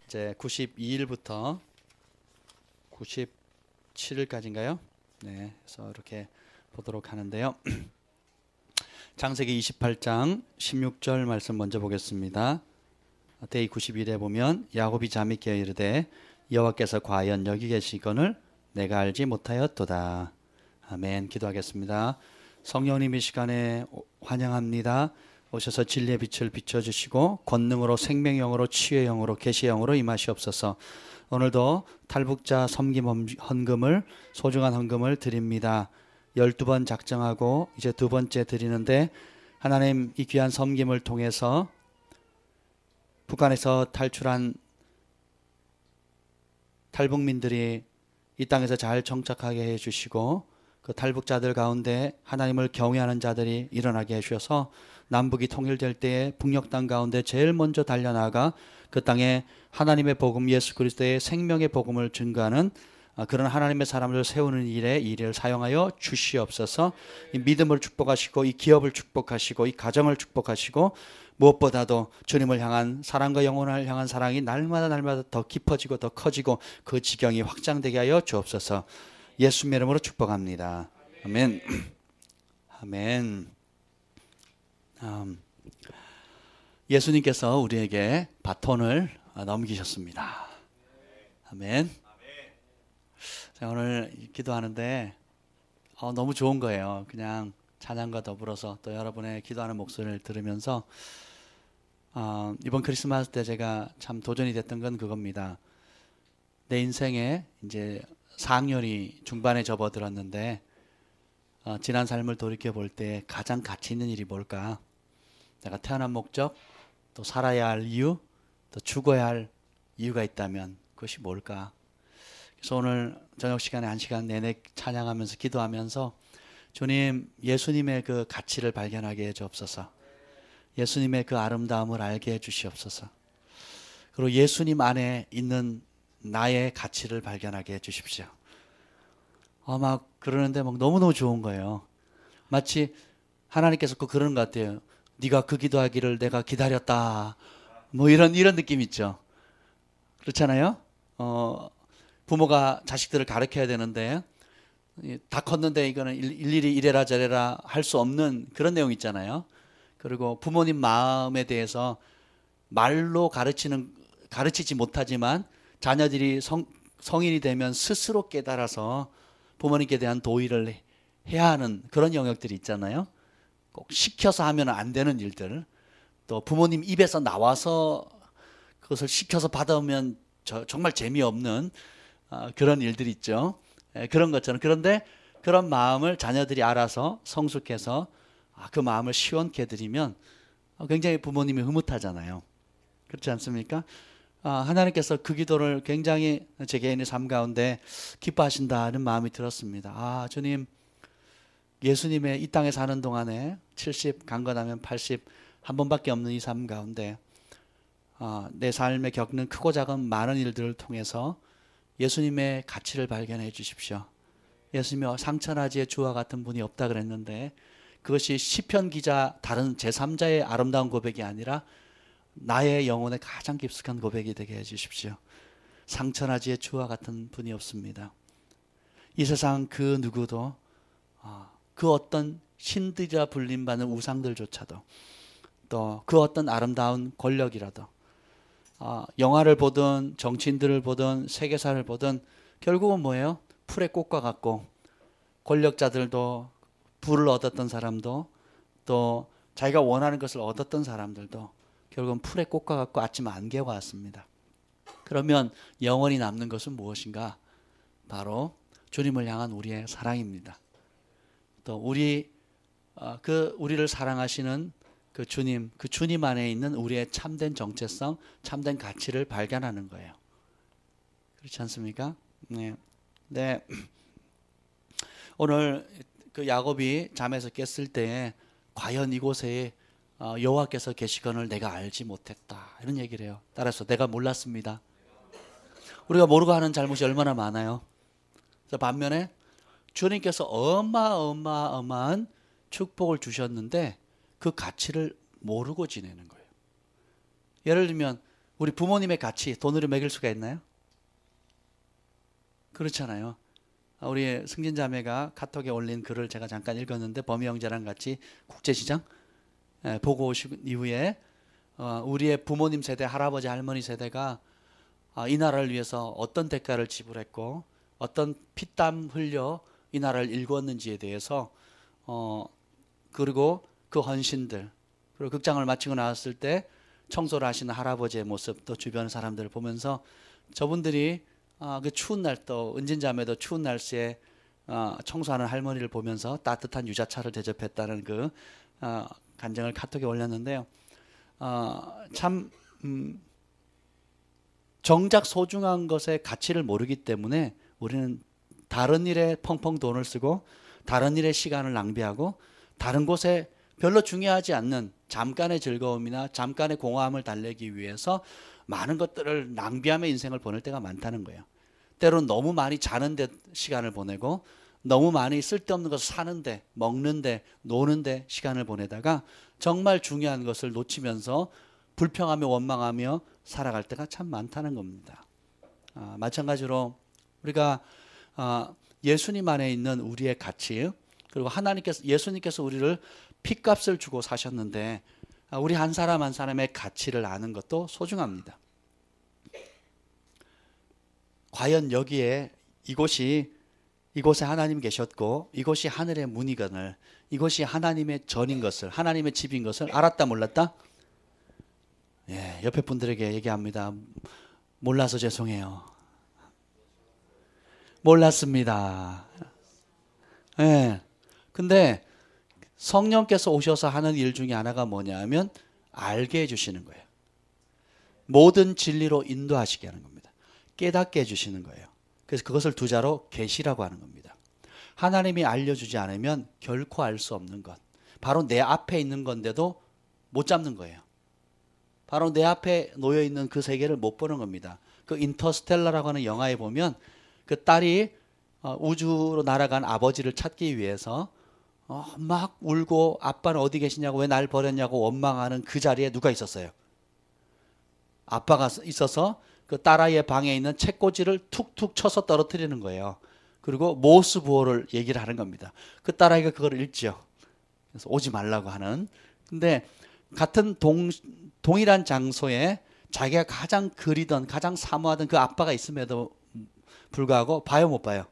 이제 92일부터 97일까지인가요? 네, 그래서 이렇게 보도록 하는데요. 창세기 28장 16절 말씀 먼저 보겠습니다. 데이 91에 보면 야곱이 잠이 깨어 이르되 여호와께서 과연 여기 계시거늘 내가 알지 못하였도다. 아멘. 기도하겠습니다. 성령님 이 시간에 환영합니다. 오셔서 진리의 빛을 비춰주시고 권능으로 생명의 영으로 치유의 영으로 계시의 영으로 임하시옵소서. 오늘도 탈북자 섬김 헌금을 소중한 헌금을 드립니다. 12번 작정하고 이제 두 번째 드리는데 하나님 이 귀한 섬김을 통해서 북한에서 탈출한 탈북민들이 이 땅에서 잘 정착하게 해주시고 그 탈북자들 가운데 하나님을 경외하는 자들이 일어나게 해주셔서 남북이 통일될 때에 북녘 땅 가운데 제일 먼저 달려나가 그 땅에 하나님의 복음 예수 그리스도의 생명의 복음을 증거하는 그런 하나님의 사람을 세우는 일에 이를 사용하여 주시옵소서. 이 믿음을 축복하시고 이 기업을 축복하시고 이 가정을 축복하시고 무엇보다도 주님을 향한 사랑과 영혼을 향한 사랑이 날마다 더 깊어지고 더 커지고 그 지경이 확장되게 하여 주옵소서. 예수님의 이름으로 축복합니다. 아멘. 아멘. 예수님께서 우리에게 바톤을 넘기셨습니다. 아멘. 자, 오늘 기도하는데 너무 좋은 거예요. 그냥 찬양과 더불어서 또 여러분의 기도하는 목소리를 들으면서 이번 크리스마스 때 제가 참 도전이 됐던 건 그겁니다. 내 인생에 이제 4학년이 중반에 접어들었는데 지난 삶을 돌이켜 볼 때 가장 가치 있는 일이 뭘까? 내가 태어난 목적, 또 살아야 할 이유, 또 죽어야 할 이유가 있다면 그것이 뭘까? 그래서 오늘 저녁 시간에 1시간 내내 찬양하면서 기도하면서 주님, 예수님의 그 가치를 발견하게 해 주옵소서. 예수님의 그 아름다움을 알게 해 주시옵소서. 그리고 예수님 안에 있는 나의 가치를 발견하게 해 주십시오. 막 그러는데 막 너무너무 좋은 거예요. 마치 하나님께서 꼭 그러는 것 같아요. 네가 그 기도하기를 내가 기다렸다. 뭐 이런 느낌 있죠. 그렇잖아요. 부모가 자식들을 가르쳐야 되는데 다 컸는데 이거는 일일이 이래라 저래라 할 수 없는 그런 내용 있잖아요. 그리고 부모님 마음에 대해서 말로 가르치지 못하지만 자녀들이 성인이 되면 스스로 깨달아서 부모님께 대한 도의를 해야 하는 그런 영역들이 있잖아요. 꼭 시켜서 하면 안 되는 일들, 또 부모님 입에서 나와서 그것을 시켜서 받아오면 정말 재미없는 그런 일들이 있죠. 그런 것처럼. 그런데 그런 마음을 자녀들이 알아서 성숙해서 그 마음을 시원케 해드리면 굉장히 부모님이 흐뭇하잖아요. 그렇지 않습니까? 하나님께서 그 기도를 굉장히 제 개인의 삶 가운데 기뻐하신다는 마음이 들었습니다. 주님, 예수님의 이 땅에 사는 동안에 70, 강건하면 80 한 번밖에 없는 이 삶 가운데 내 삶에 겪는 크고 작은 많은 일들을 통해서 예수님의 가치를 발견해 주십시오. 예수님이 상천하지의 주와 같은 분이 없다 그랬는데 그것이 시편 기자 다른 제3자의 아름다운 고백이 아니라 나의 영혼의 가장 깊숙한 고백이 되게 해 주십시오. 상천하지의 주와 같은 분이 없습니다. 이 세상 그 누구도 그 어떤 신들이라 불림받는 우상들조차도 또 그 어떤 아름다운 권력이라도 영화를 보든 정치인들을 보든 세계사를 보든 결국은 뭐예요? 풀의 꽃과 같고 권력자들도 부를 얻었던 사람도 또 자기가 원하는 것을 얻었던 사람들도 결국은 풀의 꽃과 같고 아침 안개와 같습니다. 그러면 영원히 남는 것은 무엇인가? 바로 주님을 향한 우리의 사랑입니다. 또 우리를 사랑하시는 그 주님 안에 있는 우리의 참된 정체성, 참된 가치를 발견하는 거예요. 그렇지 않습니까? 네. 오늘 그 야곱이 잠에서 깼을 때 과연 이곳에 여호와께서 계시거늘 내가 알지 못했다 이런 얘기를 해요. 따라서 내가 몰랐습니다. 우리가 모르고 하는 잘못이 얼마나 많아요. 반면에 주님께서 어마어마한 축복을 주셨는데 그 가치를 모르고 지내는 거예요. 예를 들면 우리 부모님의 가치 돈으로 매길 수가 있나요? 그렇잖아요. 우리 승진자매가 카톡에 올린 글을 제가 잠깐 읽었는데, 범이 형제랑 같이 국제시장 보고 오신 이후에 우리의 부모님 세대, 할아버지 할머니 세대가 이 나라를 위해서 어떤 대가를 지불했고 어떤 피땀 흘려 이 나라를 일구었는지에 대해서 그리고 그 헌신들, 그리고 극장을 마치고 나왔을 때 청소를 하시는 할아버지의 모습, 또 주변 사람들을 보면서 저분들이 그 추운 날, 또 은진자매도 추운 날씨에 청소하는 할머니를 보면서 따뜻한 유자차를 대접했다는 그 간증을 카톡에 올렸는데요. 참 정작 소중한 것의 가치를 모르기 때문에 우리는 다른 일에 펑펑 돈을 쓰고 다른 일에 시간을 낭비하고 다른 곳에 별로 중요하지 않는 잠깐의 즐거움이나 잠깐의 공허함을 달래기 위해서 많은 것들을 낭비하며 인생을 보낼 때가 많다는 거예요. 때로는 너무 많이 자는 데 시간을 보내고 너무 많이 쓸데없는 것을 사는데, 먹는데, 노는데 시간을 보내다가 정말 중요한 것을 놓치면서 불평하며 원망하며 살아갈 때가 참 많다는 겁니다. 마찬가지로 우리가 예수님 안에 있는 우리의 가치, 그리고 예수님께서 우리를 핏값을 주고 사셨는데 우리 한 사람 한 사람의 가치를 아는 것도 소중합니다. 과연 여기에 이곳에 하나님 계셨고 이곳이 하늘의 문이거늘, 이곳이 하나님의 전인 것을, 하나님의 집인 것을 알았다 몰랐다? 예, 옆에 분들에게 얘기합니다. 몰라서 죄송해요. 몰랐습니다. 예. 근데 성령께서 오셔서 하는 일 중에 하나가 뭐냐면 알게 해주시는 거예요. 모든 진리로 인도하시게 하는 겁니다. 깨닫게 해주시는 거예요. 그래서 그것을 두 자로 계시라고 하는 겁니다. 하나님이 알려주지 않으면 결코 알 수 없는 것, 바로 내 앞에 있는 건데도 못 잡는 거예요. 바로 내 앞에 놓여있는 그 세계를 못 보는 겁니다. 그 인터스텔라라고 하는 영화에 보면 그 딸이 우주로 날아간 아버지를 찾기 위해서 막 울고 아빠는 어디 계시냐고, 왜 날 버렸냐고 원망하는 그 자리에 누가 있었어요? 아빠가 있어서 그 딸아이의 방에 있는 책꽂이를 툭툭 쳐서 떨어뜨리는 거예요. 그리고 모스 부호를 얘기를 하는 겁니다. 그 딸아이가 그걸 읽죠. 그래서 오지 말라고 하는. 근데 같은 동일한 장소에 자기가 가장 그리던, 가장 사모하던 그 아빠가 있음에도 불구하고 봐요, 못 봐요?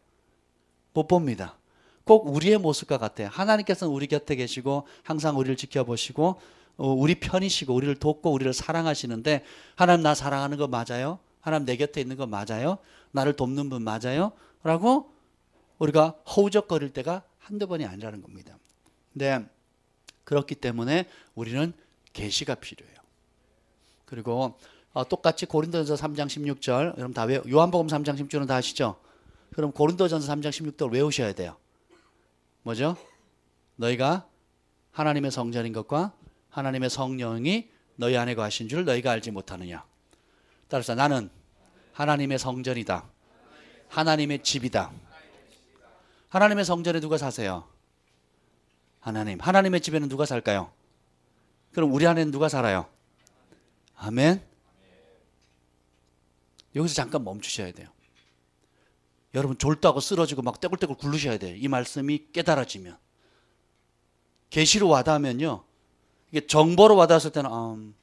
못 봅니다. 꼭 우리의 모습과 같아요. 하나님께서는 우리 곁에 계시고 항상 우리를 지켜보시고 우리 편이시고 우리를 돕고 우리를 사랑하시는데, 하나님 나 사랑하는 거 맞아요? 하나님 내 곁에 있는 거 맞아요? 나를 돕는 분 맞아요? 라고 우리가 허우적거릴 때가 한두 번이 아니라는 겁니다. 근데 그렇기 때문에 우리는 계시가 필요해요. 그리고 똑같이 고린도전서 3장 16절, 여러분 다 요한복음 3장 16절은 다 아시죠? 그럼 고린도전서 3장 16절 외우셔야 돼요. 뭐죠? 너희가 하나님의 성전인 것과 하나님의 성령이 너희 안에 거하신 줄 너희가 알지 못하느냐. 따라서 나는 하나님의 성전이다. 하나님의 집이다. 하나님의 성전에 누가 사세요? 하나님. 하나님의 집에는 누가 살까요? 그럼 우리 안에는 누가 살아요? 아멘. 여기서 잠깐 멈추셔야 돼요. 여러분 졸도하고 쓰러지고 막 떼굴떼굴 굴르셔야 돼요. 이 말씀이 깨달아지면. 계시로 와닿으면요, 이게 정보로 와닿았을 때는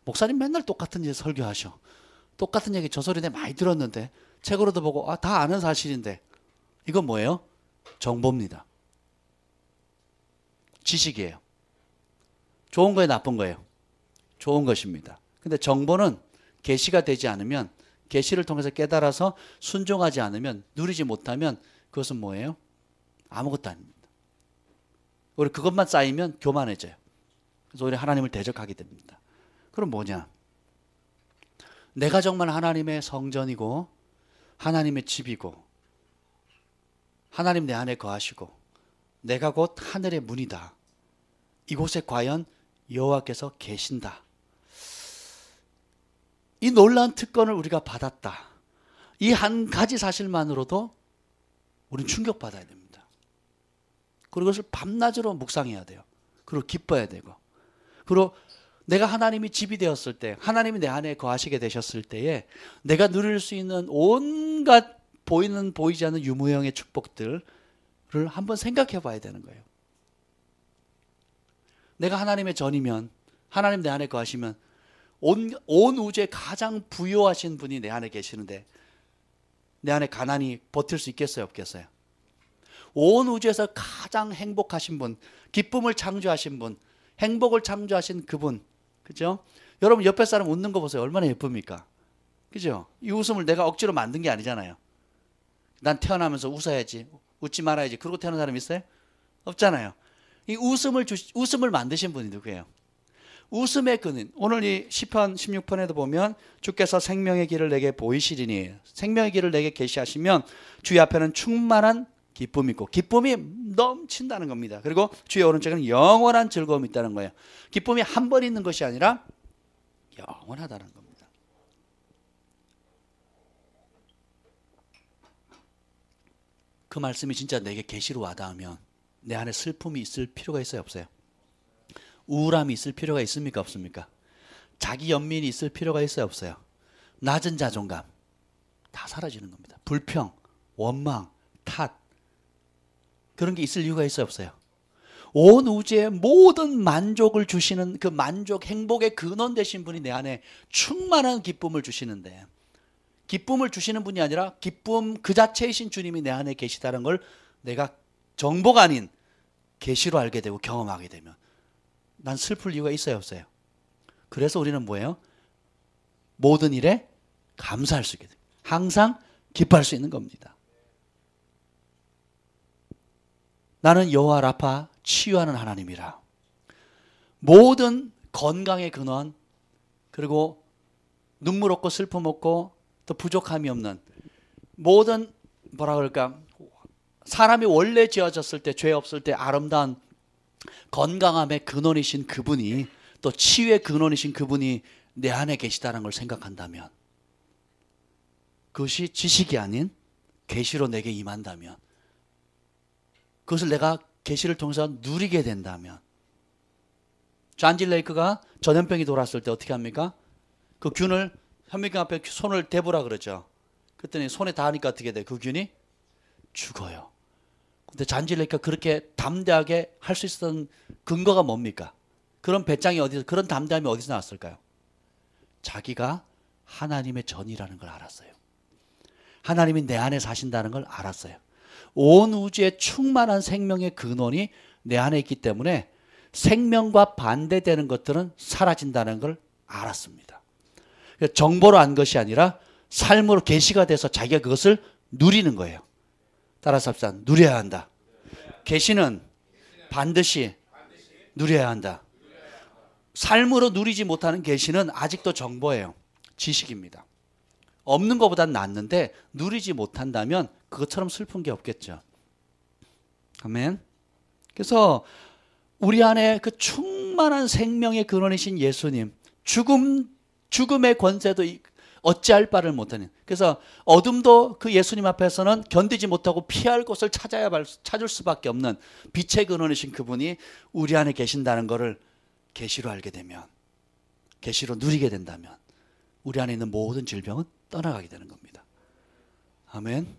목사님 맨날 똑같은 일 설교하셔. 똑같은 얘기 저 소리 내 많이 들었는데, 책으로도 보고 다 아는 사실인데. 이건 뭐예요? 정보입니다. 지식이에요. 좋은 거예요, 나쁜 거예요? 좋은 것입니다. 근데 정보는 계시가 되지 않으면, 계시를 통해서 깨달아서 순종하지 않으면, 누리지 못하면 그것은 뭐예요? 아무것도 아닙니다. 우리 그것만 쌓이면 교만해져요. 그래서 오히려 하나님을 대적하게 됩니다. 그럼 뭐냐? 내가 정말 하나님의 성전이고 하나님의 집이고 하나님 내 안에 거하시고 내가 곧 하늘의 문이다. 이곳에 과연 여호와께서 계신다. 이 놀라운 특권을 우리가 받았다. 이 한 가지 사실만으로도 우리는 충격받아야 됩니다. 그리고 그것을 밤낮으로 묵상해야 돼요. 그리고 기뻐야 되고, 그리고 내가 하나님이 집이 되었을 때, 하나님이 내 안에 거하시게 되셨을 때에 내가 누릴 수 있는 온갖 보이는 보이지 않는 유무형의 축복들을 한번 생각해 봐야 되는 거예요. 내가 하나님의 전이면, 하나님 내 안에 거하시면 온 우주에 가장 부유하신 분이 내 안에 계시는데 내 안에 가난이 버틸 수 있겠어요, 없겠어요? 온 우주에서 가장 행복하신 분, 기쁨을 창조하신 분, 행복을 창조하신 그분, 그죠? 여러분 옆에 사람 웃는 거 보세요. 얼마나 예쁩니까? 그죠? 이 웃음을 내가 억지로 만든 게 아니잖아요. 난 태어나면서 웃어야지, 웃지 말아야지, 그러고 태어난 사람 있어요? 없잖아요. 이 웃음을 만드신 분이 누구예요? 웃음의 근원. 오늘 이 시편 16편에도 보면 주께서 생명의 길을 내게 보이시리니, 생명의 길을 내게 계시하시면 주의 앞에는 충만한 기쁨이 있고, 기쁨이 넘친다는 겁니다. 그리고 주의 오른쪽에는 영원한 즐거움이 있다는 거예요. 기쁨이 한 번 있는 것이 아니라 영원하다는 겁니다. 그 말씀이 진짜 내게 계시로 와닿으면 내 안에 슬픔이 있을 필요가 있어요, 없어요? 우울함이 있을 필요가 있습니까, 없습니까? 자기 연민이 있을 필요가 있어요, 없어요? 낮은 자존감 다 사라지는 겁니다. 불평, 원망, 탓, 그런 게 있을 이유가 있어요, 없어요? 온 우주의 모든 만족을 주시는 그 만족, 행복의 근원 되신 분이 내 안에 충만한 기쁨을 주시는데, 기쁨을 주시는 분이 아니라 기쁨 그 자체이신 주님이 내 안에 계시다는 걸 내가 정보가 아닌 계시로 알게 되고 경험하게 되면 난 슬플 이유가 있어요, 없어요? 그래서 우리는 뭐예요? 모든 일에 감사할 수 있게 돼요. 항상 기뻐할 수 있는 겁니다. 나는 여호와 라파, 치유하는 하나님이라. 모든 건강의 근원, 그리고 눈물 없고 슬픔 없고 또 부족함이 없는 모든, 뭐라 그럴까, 사람이 원래 지어졌을 때, 죄 없을 때 아름다운 건강함의 근원이신 그분이, 또 치유의 근원이신 그분이 내 안에 계시다는 걸 생각한다면, 그것이 지식이 아닌 계시로 내게 임한다면, 그것을 내가 계시를 통해서 누리게 된다면, 잔 레이크가 전염병이 돌았을 때 어떻게 합니까? 그 균을 현미경 앞에 손을 대보라 그러죠. 그랬더니 손에 닿으니까 어떻게 돼? 그 균이 죽어요. 근데 잔 레이크가 그렇게 담대하게 할 수 있었던 근거가 뭡니까? 그런 배짱이 어디서, 그런 담대함이 어디서 나왔을까요? 자기가 하나님의 전이라는 걸 알았어요. 하나님이 내 안에 사신다는 걸 알았어요. 온 우주의 충만한 생명의 근원이 내 안에 있기 때문에 생명과 반대되는 것들은 사라진다는 걸 알았습니다. 정보로 안 것이 아니라 삶으로 계시가 돼서 자기가 그것을 누리는 거예요. 따라서 합시다. 누려야 한다. 계시는 반드시 누려야 한다. 삶으로 누리지 못하는 계시는 아직도 정보예요. 지식입니다. 없는 것보단 낫는데 누리지 못한다면 그것처럼 슬픈 게 없겠죠. 아멘. 그래서 우리 안에 그 충만한 생명의 근원이신 예수님, 죽음의 권세도 어찌할 바를 못하는, 그래서 어둠도 그 예수님 앞에서는 견디지 못하고 피할 곳을 찾을 수밖에 없는 빛의 근원이신 그분이 우리 안에 계신다는 것을 계시로 알게 되면, 계시로 누리게 된다면 우리 안에 있는 모든 질병은 떠나가게 되는 겁니다. 아멘.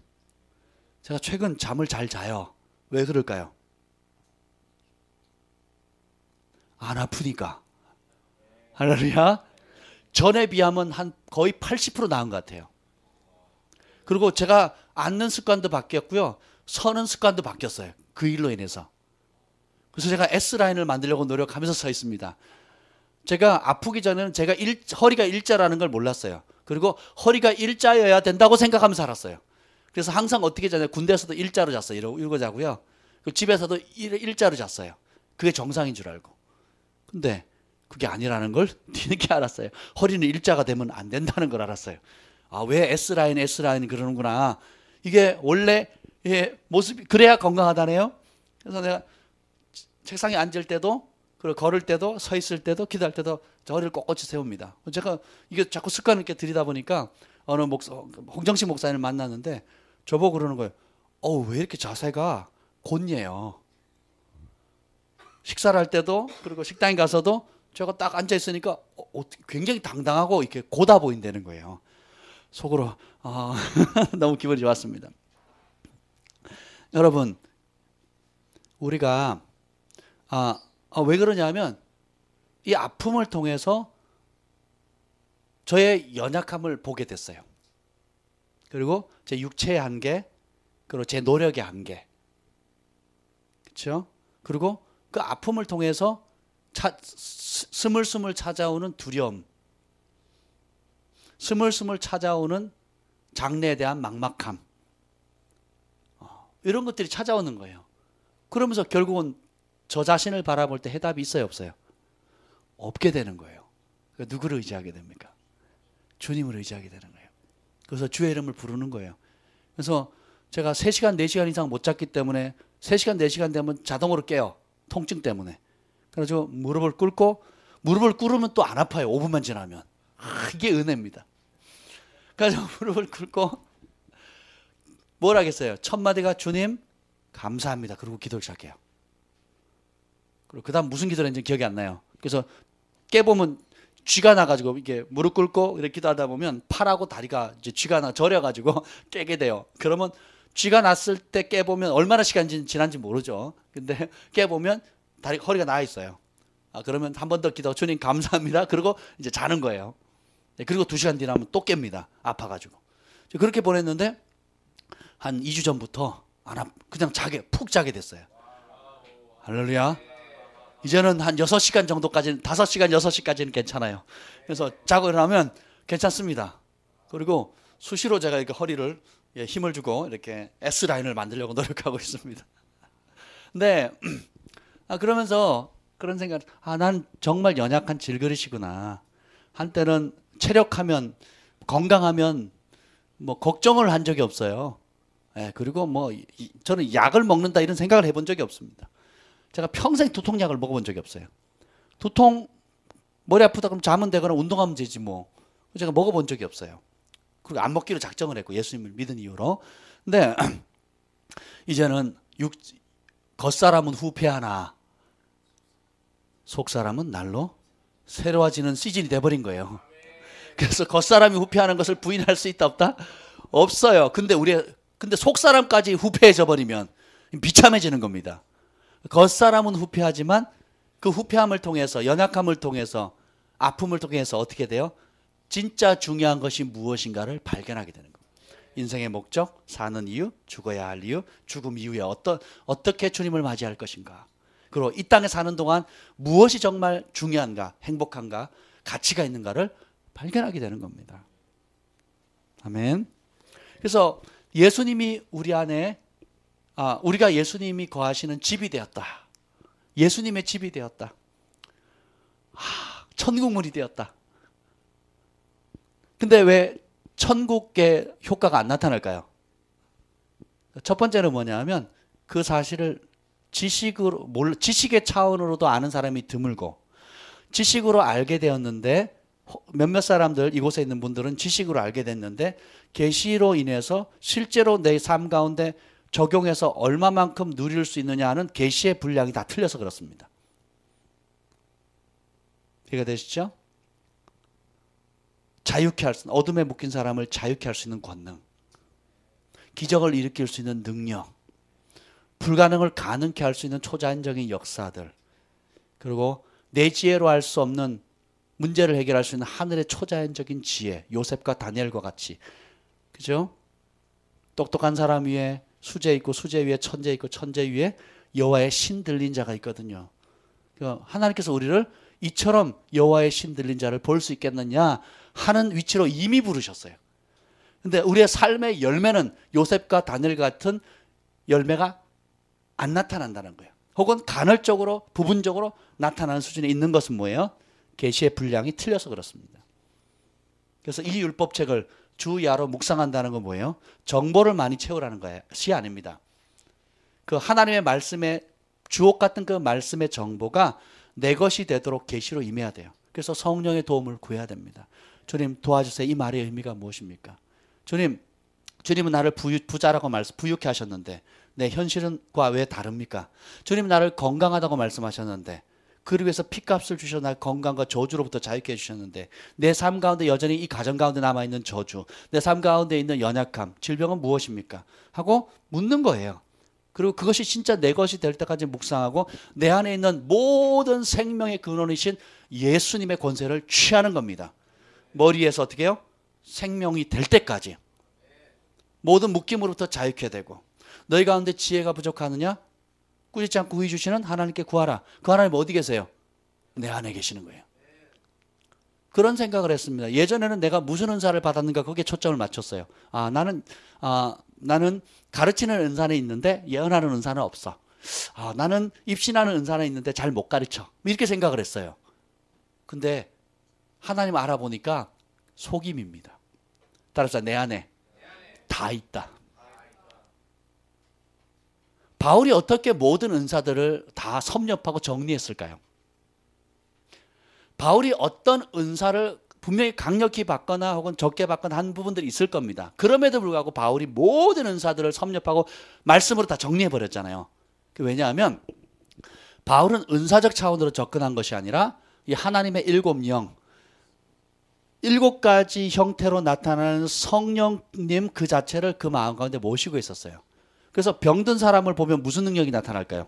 제가 최근 잠을 잘 자요. 왜 그럴까요? 안 아프니까. 할렐루야. 전에 비하면 한 거의 80% 나은 것 같아요. 그리고 제가 앉는 습관도 바뀌었고요, 서는 습관도 바뀌었어요. 그 일로 인해서. 그래서 제가 S라인을 만들려고 노력하면서 서 있습니다. 제가 아프기 전에는 제가 허리가 일자라는 걸 몰랐어요. 그리고 허리가 일자여야 된다고 생각하면서 살았어요. 그래서 항상 어떻게 자냐면 군대에서도 일자로 잤어요. 이러고 자고요. 집에서도 일자로 잤어요. 그게 정상인 줄 알고. 근데 그게 아니라는 걸 뒤늦게 알았어요. 허리는 일자가 되면 안 된다는 걸 알았어요. 아, 왜 S라인 그러는구나. 이게 원래 모습이 그래야 건강하다네요. 그래서 내가 책상에 앉을 때도, 그리고 걸을 때도, 서 있을 때도, 기도할 때도 저 허리를 꼿꼿이 세웁니다. 제가 이게 자꾸 습관 있게 들이다 보니까 어느 홍정식 목사님을 만났는데 저보고 그러는 거예요. 왜 이렇게 자세가 곧네요. 식사를 할 때도, 그리고 식당에 가서도 제가 딱 앉아 있으니까 굉장히 당당하고 이렇게 고다 보인다는 거예요. 속으로 너무 기분이 좋았습니다. 여러분, 우리가 왜 그러냐면 이 아픔을 통해서 저의 연약함을 보게 됐어요. 그리고 제 육체의 한계, 그리고 제 노력의 한계, 그렇죠? 그리고 그 아픔을 통해서 스물스물 찾아오는 두려움, 스물스물 찾아오는 장래에 대한 막막함, 이런 것들이 찾아오는 거예요. 그러면서 결국은 저 자신을 바라볼 때 해답이 있어요, 없어요? 없게 되는 거예요. 그러니까 누구를 의지하게 됩니까? 주님을 의지하게 되는 거예요. 그래서 주의 이름을 부르는 거예요. 그래서 제가 3시간, 4시간 이상 못 잤기 때문에 3시간, 4시간 되면 자동으로 깨요. 통증 때문에. 그래서 무릎을 꿇으면 또 안 아파요. 5분만 지나면. 이게 은혜입니다. 그래서 무릎을 꿇고 뭘 하겠어요? 첫 마디가 주님 감사합니다. 그리고 기도를 시작해요. 그리고 그 다음 무슨 기도를 했는지 기억이 안 나요. 그래서 깨보면 쥐가 나가지고 이게 무릎 꿇고 이렇게 기도하다 보면 팔하고 다리가 이제 쥐가 저려가지고 깨게 돼요. 그러면 쥐가 났을 때 깨보면 얼마나 시간이 지난지 모르죠. 근데 깨보면 허리가 나와 있어요. 그러면 한 번 더 기도, 주님 감사합니다. 그리고 이제 자는 거예요. 그리고 2시간 지나면 또 깹니다. 아파가지고. 그렇게 보냈는데 한 2주 전부터 그냥 푹 자게 됐어요. 할렐루야. 이제는 한 6시간 정도까지는, 5시간, 6시까지는 괜찮아요. 그래서 자고 일어나면 괜찮습니다. 그리고 수시로 제가 이렇게 허리를 힘을 주고 이렇게 S라인을 만들려고 노력하고 있습니다. 근데, 그러면서 그런 생각, 난 정말 연약한 질그릇이구나. 한때는 체력하면, 건강하면 뭐 걱정을 한 적이 없어요. 그리고 저는 약을 먹는다 이런 생각을 해본 적이 없습니다. 제가 평생 두통약을 먹어본 적이 없어요. 두통, 머리 아프다 그러면 자면 되거나 운동하면 되지 뭐. 제가 먹어본 적이 없어요. 그리고 안 먹기로 작정을 했고, 예수님을 믿은 이유로. 근데 이제는 겉사람은 후패하나 속사람은 날로 새로워지는 시즌이 돼버린 거예요. 그래서 겉사람이 후패하는 것을 부인할 수 있다 없다? 없어요. 근데 속사람까지 후패해져 버리면 비참해지는 겁니다. 겉사람은 후패하지만 그 후패함을 통해서, 연약함을 통해서, 아픔을 통해서 어떻게 돼요? 진짜 중요한 것이 무엇인가를 발견하게 되는 겁니다. 인생의 목적, 사는 이유, 죽어야 할 이유, 죽음 이후에 어떻게 주님을 맞이할 것인가. 그리고 이 땅에 사는 동안 무엇이 정말 중요한가, 행복한가, 가치가 있는가를 발견하게 되는 겁니다. 아멘. 그래서 예수님이 우리 안에, 우리가 예수님이 거하시는 집이 되었다. 예수님의 집이 되었다. 천국물이 되었다. 근데 왜 천국의 효과가 안 나타날까요? 첫 번째는 뭐냐면 그 사실을 지식의 차원으로도 아는 사람이 드물고, 지식으로 알게 되었는데, 몇몇 사람들, 이곳에 있는 분들은 지식으로 알게 됐는데 계시로 인해서 실제로 내 삶 가운데 적용해서 얼마만큼 누릴 수 있느냐 하는 계시의 분량이 다 틀려서 그렇습니다. 이해가 되시죠? 자유케 할 수 있는, 어둠에 묶인 사람을 자유케 할 수 있는 권능, 기적을 일으킬 수 있는 능력, 불가능을 가능케 할 수 있는 초자연적인 역사들, 그리고 내 지혜로 할 수 없는 문제를 해결할 수 있는 하늘의 초자연적인 지혜, 요셉과 다니엘과 같이, 그죠? 똑똑한 사람 위에 수재 있고, 수재 위에 천재 있고, 천재 위에 여호와의 신 들린 자가 있거든요. 하나님께서 우리를 이처럼 여호와의 신 들린 자를 볼 수 있겠느냐 하는 위치로 이미 부르셨어요. 근데 우리의 삶의 열매는 요셉과 다니엘 같은 열매가 안 나타난다는 거예요. 혹은 간헐적으로, 부분적으로 나타나는 수준에 있는 것은 뭐예요? 계시의 분량이 틀려서 그렇습니다. 그래서 이 율법책을 주야로 묵상한다는 건 뭐예요? 정보를 많이 채우라는 것이 아닙니다. 그 하나님의 말씀의 주옥 같은 그 말씀의 정보가 내 것이 되도록 계시로 임해야 돼요. 그래서 성령의 도움을 구해야 됩니다. 주님 도와주세요. 이 말의 의미가 무엇입니까? 주님은 나를 부자라고 부유케 하셨는데 내 현실과 왜 다릅니까? 주님 나를 건강하다고 말씀하셨는데 그러기 위해서 피값을 주셔서 날 건강과 저주로부터 자유케 해주셨는데 내 삶 가운데 여전히 이 가정 가운데 남아있는 저주, 내 삶 가운데 있는 연약함, 질병은 무엇입니까? 하고 묻는 거예요. 그리고 그것이 진짜 내 것이 될 때까지 묵상하고 내 안에 있는 모든 생명의 근원이신 예수님의 권세를 취하는 겁니다. 머리에서 어떻게 해요? 생명이 될 때까지 모든 묶임으로부터 자유케 되고 너희 가운데 지혜가 부족하느냐? 꾸짖지 않고 구해 주시는 하나님께 구하라. 그 하나님 어디 계세요? 내 안에 계시는 거예요. 그런 생각을 했습니다. 예전에는 내가 무슨 은사를 받았는가 거기에 초점을 맞췄어요. 나는 가르치는 은사는 있는데 예언하는 은사는 없어. 나는 입신하는 은사는 있는데 잘 못 가르쳐. 이렇게 생각을 했어요. 근데 하나님 알아보니까 속임입니다. 따라서 내 안에 다 있다. 바울이 어떻게 모든 은사들을 다 섭렵하고 정리했을까요? 바울이 어떤 은사를 분명히 강력히 받거나 혹은 적게 받거나 한 부분들이 있을 겁니다. 그럼에도 불구하고 바울이 모든 은사들을 섭렵하고 말씀으로 다 정리해버렸잖아요. 왜냐하면 바울은 은사적 차원으로 접근한 것이 아니라 이 하나님의 일곱 영, 7가지 형태로 나타나는 성령님 그 자체를 그 마음 가운데 모시고 있었어요. 그래서 병든 사람을 보면 무슨 능력이 나타날까요?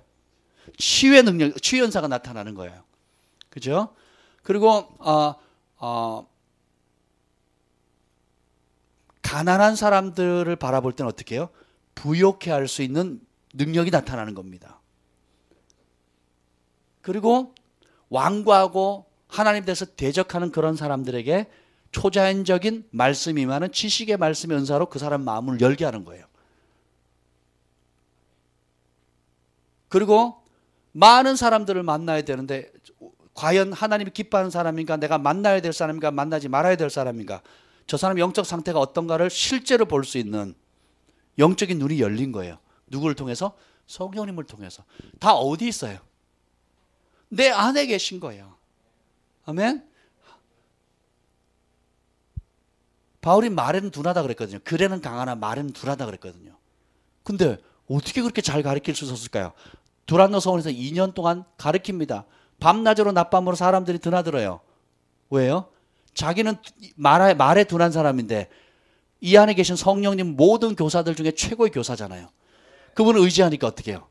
치유의 능력, 치유 현사가 나타나는 거예요. 그죠? 그리고 가난한 사람들을 바라볼 때는 어떻게 해요? 부욕해 할 수 있는 능력이 나타나는 겁니다. 그리고 완고하고 하나님 대해서 대적하는 그런 사람들에게 초자연적인 말씀이 임하는 지식의 말씀의 은사로 그 사람 마음을 열게 하는 거예요. 그리고 많은 사람들을 만나야 되는데 과연 하나님이 기뻐하는 사람인가, 내가 만나야 될 사람인가, 만나지 말아야 될 사람인가, 저 사람의 영적 상태가 어떤가를 실제로 볼 수 있는 영적인 눈이 열린 거예요. 누구를 통해서? 성령님을 통해서. 다 어디 있어요? 내 안에 계신 거예요. 아멘? 바울이 말에는 둔하다 그랬거든요. 글에는 강하나 말에는 둔하다 그랬거든요. 근데 어떻게 그렇게 잘 가르칠 수 있었을까요? 두란노 서원에서 2년 동안 가르칩니다. 밤낮으로 낮밤으로 사람들이 드나들어요. 왜요? 자기는 말에 둔한 사람인데 이 안에 계신 성령님 모든 교사들 중에 최고의 교사잖아요. 그분을 의지하니까 어떻게 해요?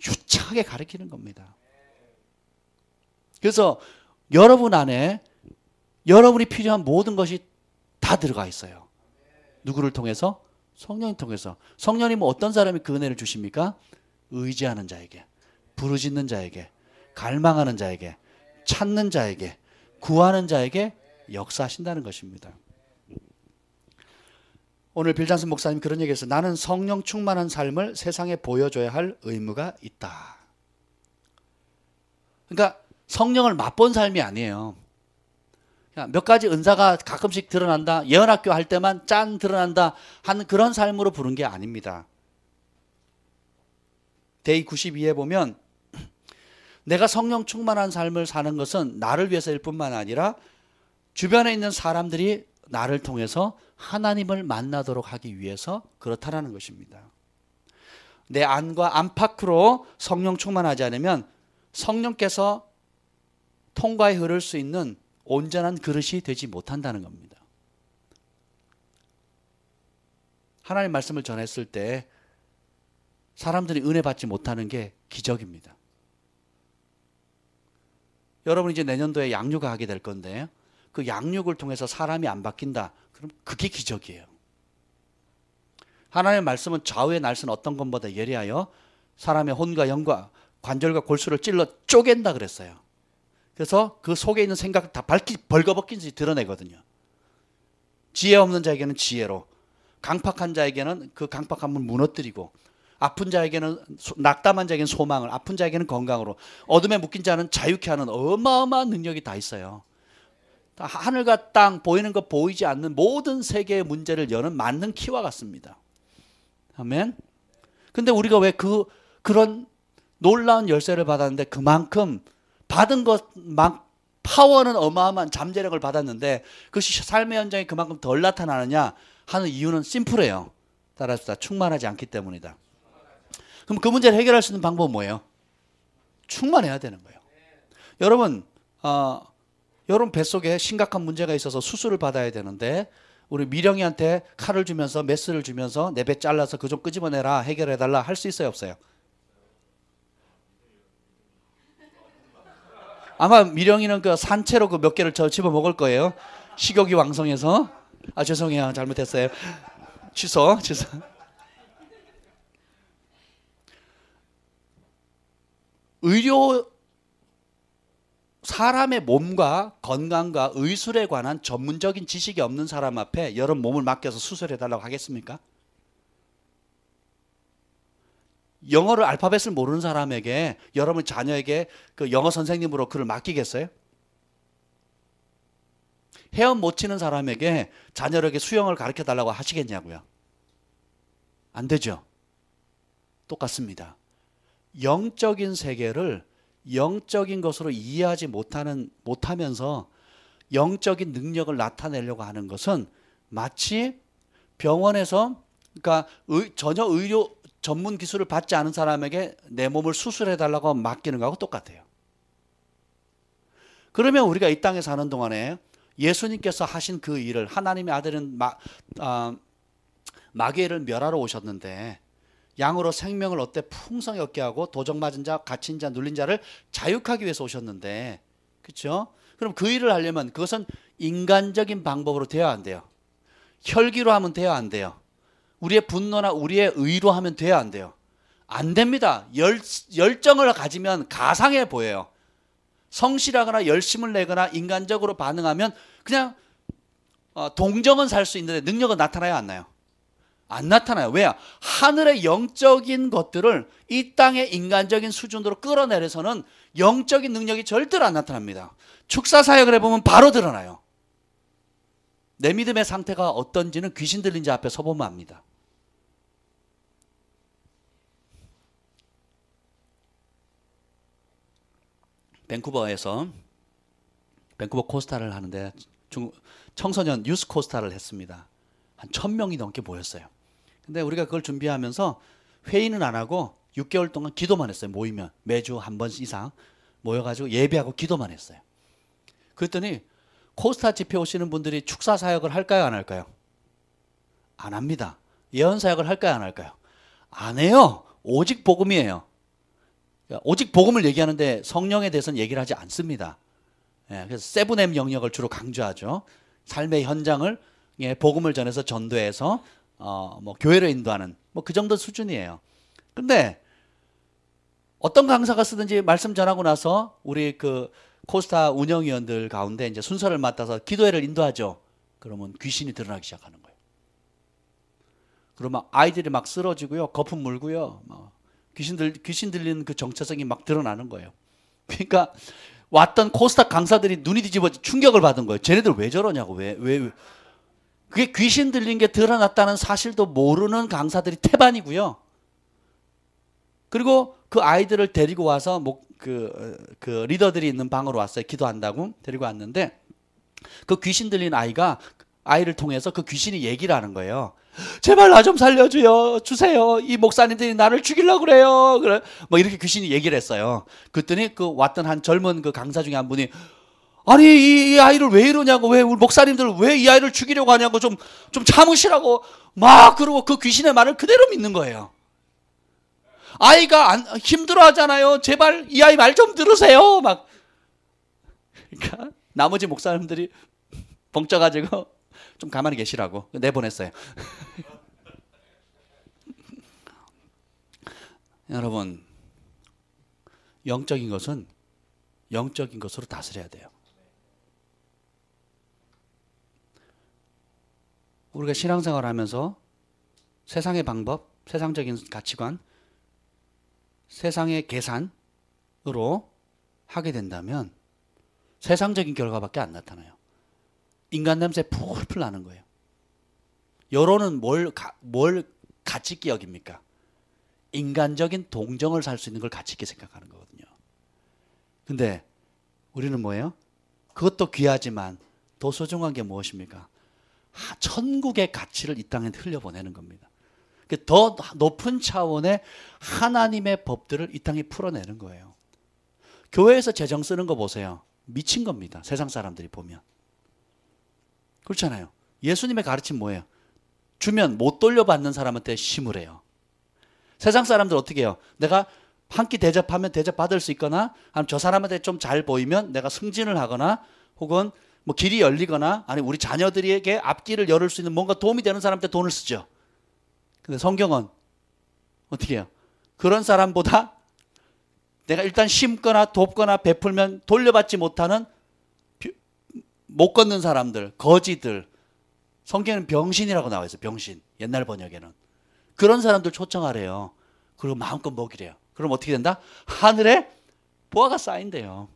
유창하게 가르치는 겁니다. 그래서 여러분 안에 여러분이 필요한 모든 것이 다 들어가 있어요. 누구를 통해서? 성령을 통해서. 성령님은 어떤 사람이 그 은혜를 주십니까? 의지하는 자에게, 부르짖는 자에게, 갈망하는 자에게, 찾는 자에게, 구하는 자에게 역사하신다는 것입니다. 오늘 빌잔슨 목사님 그런 얘기했어요. 나는 성령 충만한 삶을 세상에 보여줘야 할 의무가 있다. 그러니까 성령을 맛본 삶이 아니에요. 몇 가지 은사가 가끔씩 드러난다, 예언학교 할 때만 짠 드러난다 하는 그런 삶으로 부른 게 아닙니다. 데이 92에 보면 내가 성령 충만한 삶을 사는 것은 나를 위해서일 뿐만 아니라 주변에 있는 사람들이 나를 통해서 하나님을 만나도록 하기 위해서 그렇다라는 것입니다. 내 안과 안팎으로 성령 충만하지 않으면 성령께서 통과에 흐를 수 있는 온전한 그릇이 되지 못한다는 겁니다. 하나님 말씀을 전했을 때 사람들이 은혜 받지 못하는 게 기적입니다. 여러분 이제 내년도에 양육을 하게 될 건데 그 양육을 통해서 사람이 안 바뀐다. 그럼 그게 기적이에요. 하나님의 말씀은 좌우의 날선 어떤 것보다 예리하여 사람의 혼과 영과 관절과 골수를 찔러 쪼갠다 그랬어요. 그래서 그 속에 있는 생각을 다 벌거벗긴 듯이 드러내거든요. 지혜 없는 자에게는 지혜로, 강팍한 자에게는 그 강팍함을 무너뜨리고, 아픈 자에게는, 낙담한 자에게는 소망을, 아픈 자에게는 건강으로, 어둠에 묶인 자는 자유케 하는 어마어마한 능력이 다 있어요. 하늘과 땅, 보이는 것 보이지 않는 모든 세계의 문제를 여는 만능 키와 같습니다. 아멘. 근데 우리가 왜 그런 놀라운 열쇠를 받았는데 그만큼 받은 것만 파워는 어마어마한 잠재력을 받았는데 그것이 삶의 현장에 그만큼 덜 나타나느냐 하는 이유는 심플해요. 따라서 충만하지 않기 때문이다. 그럼 그 문제를 해결할 수 있는 방법은 뭐예요? 충만해야 되는 거예요. 여러분 뱃속에 심각한 문제가 있어서 수술을 받아야 되는데 우리 미령이한테 칼을 주면서 메스를 주면서 내 배 잘라서 그 좀 끄집어내라 해결해달라 할 수 있어요 없어요? 아마 미령이는 그 산채로 그 몇 개를 집어 먹을 거예요. 식욕이 왕성해서. 아 죄송해요 잘못했어요. 취소. 의료 사람의 몸과 건강과 의술에 관한 전문적인 지식이 없는 사람 앞에 여러분 몸을 맡겨서 수술해 달라고 하겠습니까? 영어를 알파벳을 모르는 사람에게 여러분 자녀에게 그 영어 선생님으로 그를 맡기겠어요? 헤엄 못 치는 사람에게 자녀에게 수영을 가르쳐 달라고 하시겠냐고요? 안 되죠. 똑같습니다. 영적인 세계를 영적인 것으로 이해하지 못하면서 영적인 능력을 나타내려고 하는 것은 마치 병원에서 그러니까 전혀 의료 전문 기술을 받지 않은 사람에게 내 몸을 수술해 달라고 맡기는 거하고 똑같아요. 그러면 우리가 이 땅에 사는 동안에 예수님께서 하신 그 일을 하나님의 아들은 마귀를 멸하러 오셨는데 양으로 생명을 얻되 풍성히 얻게 하고 도적 맞은 자, 갇힌 자, 눌린 자를 자유하기 위해서 오셨는데 그렇죠? 그럼 그 일을 하려면 그것은 인간적인 방법으로 돼야 안 돼요? 혈기로 하면 돼야 안 돼요? 우리의 분노나 우리의 의로 하면 돼야 안 돼요? 안 됩니다. 열정을 가지면 가상해 보여요. 성실하거나 열심을 내거나 인간적으로 반응하면 그냥 동정은 살 수 있는데 능력은 나타나요 안 나요? 안 나타나요. 왜요? 하늘의 영적인 것들을 이 땅의 인간적인 수준으로 끌어내려서는 영적인 능력이 절대로 안 나타납니다. 축사 사역을 해보면 바로 드러나요. 내 믿음의 상태가 어떤지는 귀신 들린 자 앞에 서보면 압니다. 밴쿠버 코스타를 하는데 청소년 유스 코스타를 했습니다. 한 1000명이 넘게 모였어요. 근데 우리가 그걸 준비하면서 회의는 안 하고 6개월 동안 기도만 했어요. 모이면 매주 한 번 이상 모여가지고 예배하고 기도만 했어요. 그랬더니 코스타 집회 오시는 분들이 축사 사역을 할까요 안 할까요? 안 합니다. 예언 사역을 할까요 안 할까요? 안 해요. 오직 복음이에요. 오직 복음을 얘기하는데 성령에 대해서는 얘기를 하지 않습니다. 그래서 세븐엠 영역을 주로 강조하죠. 삶의 현장을 복음을 전해서 전도해서 교회를 인도하는 그 정도 수준이에요. 근데 어떤 강사가 쓰든지 말씀 전하고 나서 우리 그 코스타 운영위원들 가운데 이제 순서를 맡아서 기도회를 인도하죠. 그러면 귀신이 드러나기 시작하는 거예요. 그러면 아이들이 막 쓰러지고요, 거품 물고요, 귀신 들리는 그 정체성이 막 드러나는 거예요. 그러니까 왔던 코스타 강사들이 눈이 뒤집어 충격을 받은 거예요. 쟤네들 왜 저러냐고 왜. 그게 귀신 들린 게 드러났다는 사실도 모르는 강사들이 태반이고요. 그리고 그 아이들을 데리고 와서 그 리더들이 있는 방으로 왔어요. 기도한다고 데리고 왔는데 그 귀신 들린 아이를 통해서 그 귀신이 얘기를 하는 거예요. 제발 나 좀 주세요. 이 목사님들이 나를 죽이려고 그래요. 이렇게 귀신이 얘기를 했어요. 그랬더니 그 왔던 한 젊은 그 강사 중에 한 분이 아니 이 아이를 왜 이러냐고, 왜 우리 목사님들 왜 이 아이를 죽이려고 하냐고 좀 참으시라고 그러고 그 귀신의 말을 그대로 믿는 거예요. 아이가 힘들어하잖아요. 제발 이 아이 말 좀 들으세요. 그러니까 나머지 목사님들이 벙쪄가지고 좀 가만히 계시라고 내보냈어요. 여러분, 영적인 것은 영적인 것으로 다스려야 돼요. 우리가 신앙생활을 하면서 세상의 방법, 세상적인 가치관, 세상의 계산으로 하게 된다면 세상적인 결과밖에 안 나타나요. 인간 냄새 풀풀 나는 거예요. 여론은 뭘 가치있게 여깁니까? 인간적인 동정을 살 수 있는 걸 가치있게 생각하는 거거든요. 근데 우리는 뭐예요? 그것도 귀하지만 더 소중한 게 무엇입니까? 천국의 가치를 이 땅에 흘려보내는 겁니다. 더 높은 차원의 하나님의 법들을 이 땅에 풀어내는 거예요. 교회에서 재정 쓰는 거 보세요. 미친 겁니다. 세상 사람들이 보면. 그렇잖아요. 예수님의 가르침 뭐예요? 주면 못 돌려받는 사람한테 심으래요. 세상 사람들 어떻게 해요? 내가 한 끼 대접하면 대접받을 수 있거나, 아니면 저 사람한테 좀 잘 보이면 내가 승진을 하거나, 혹은 뭐 길이 열리거나, 아니 우리 자녀들에게 앞길을 열을 수 있는 뭔가 도움이 되는 사람한테 돈을 쓰죠. 근데 성경은 어떻게 해요? 그런 사람보다 내가 일단 심거나 돕거나 베풀면 돌려받지 못하는 못 걷는 사람들, 거지들, 성경에는 병신이라고 나와 있어요. 병신. 옛날 번역에는. 그런 사람들 초청하래요. 그리고 마음껏 먹이래요. 그럼 어떻게 된다? 하늘에 보화가 쌓인대요.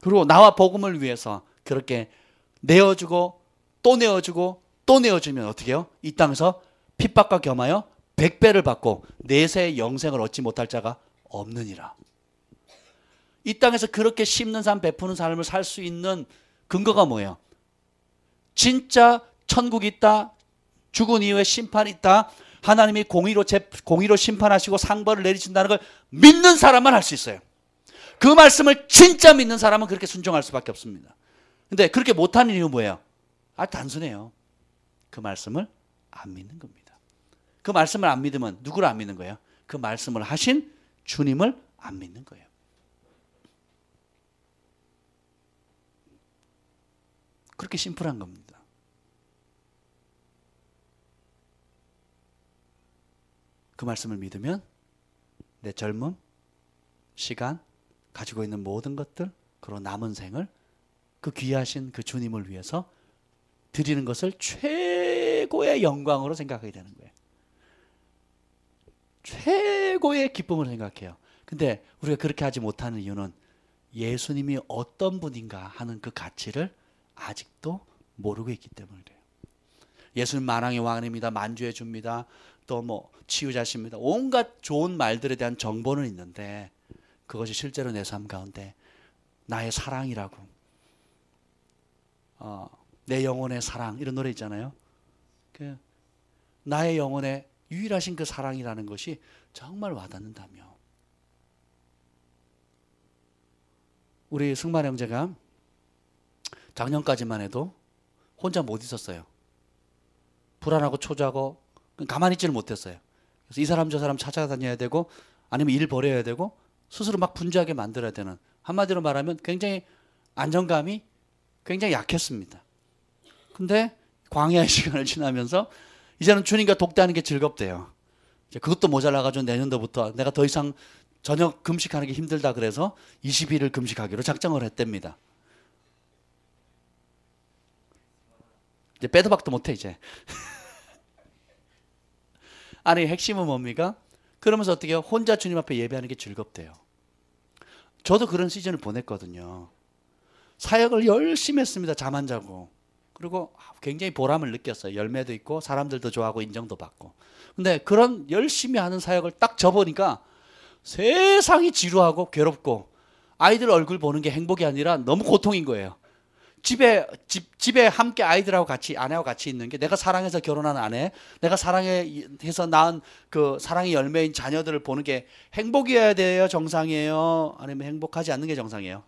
그리고 나와 복음을 위해서 그렇게 내어주고 또 내어주고 또 내어주면 어떻게 해요? 이 땅에서 핍박과 겸하여 100배를 받고 내세의 영생을 얻지 못할 자가 없느니라. 이 땅에서 그렇게 심는 삶, 베푸는 삶을 살 수 있는 근거가 뭐예요? 진짜 천국이 있다. 죽은 이후에 심판이 있다. 하나님이 공의로 심판하시고 상벌을 내리신다는 걸 믿는 사람만 할 수 있어요. 그 말씀을 진짜 믿는 사람은 그렇게 순종할 수밖에 없습니다. 근데 그렇게 못하는 이유 뭐예요? 단순해요. 그 말씀을 안 믿는 겁니다. 그 말씀을 안 믿으면 누구를 안 믿는 거예요? 그 말씀을 하신 주님을 안 믿는 거예요. 그렇게 심플한 겁니다. 그 말씀을 믿으면 내 젊음, 시간, 가지고 있는 모든 것들, 그리고 남은 생을 그 귀하신 그 주님을 위해서 드리는 것을 최고의 영광으로 생각하게 되는 거예요. 최고의 기쁨으로 생각해요. 근데 우리가 그렇게 하지 못하는 이유는 예수님이 어떤 분인가 하는 그 가치를 아직도 모르고 있기 때문에 그래요. 예수님 만왕의 왕입니다. 만주해 줍니다. 또 뭐 치유자십니다. 온갖 좋은 말들에 대한 정보는 있는데 그것이 실제로 내 삶 가운데 나의 사랑이라고, 내 영혼의 사랑, 이런 노래 있잖아요. 나의 영혼의 유일하신 그 사랑이라는 것이 정말 와닿는다며. 우리 승만 형제가 작년까지만 해도 혼자 못 있었어요. 불안하고 초조하고 가만히 있지를 못했어요. 그래서 이 사람 저 사람 찾아다녀야 되고, 아니면 일 벌여야 되고, 스스로 막 분주하게 만들어야 되는, 한마디로 말하면 굉장히 안정감이 굉장히 약했습니다. 근데 광야의 시간을 지나면서 이제는 주님과 독대하는 게 즐겁대요. 이제 그것도 모자라가지고 내년도부터 내가 더 이상 저녁 금식하는 게 힘들다 그래서 20일을 금식하기로 작정을 했답니다. 이제 빼도 박도 못해 이제. 아니 핵심은 뭡니까? 그러면서 어떻게 해요? 혼자 주님 앞에 예배하는 게 즐겁대요. 저도 그런 시즌을 보냈거든요. 사역을 열심히 했습니다. 잠 안 자고. 그리고 굉장히 보람을 느꼈어요. 열매도 있고 사람들도 좋아하고 인정도 받고. 근데 그런 열심히 하는 사역을 딱 접으니까 세상이 지루하고 괴롭고 아이들 얼굴 보는 게 행복이 아니라 너무 고통인 거예요. 집에 함께 아이들하고 같이, 아내하고 같이 있는 게, 내가 사랑해서 결혼한 아내, 내가 사랑해서 낳은 그 사랑의 열매인 자녀들을 보는 게 행복이어야 돼요? 정상이에요? 아니면 행복하지 않는 게 정상이에요?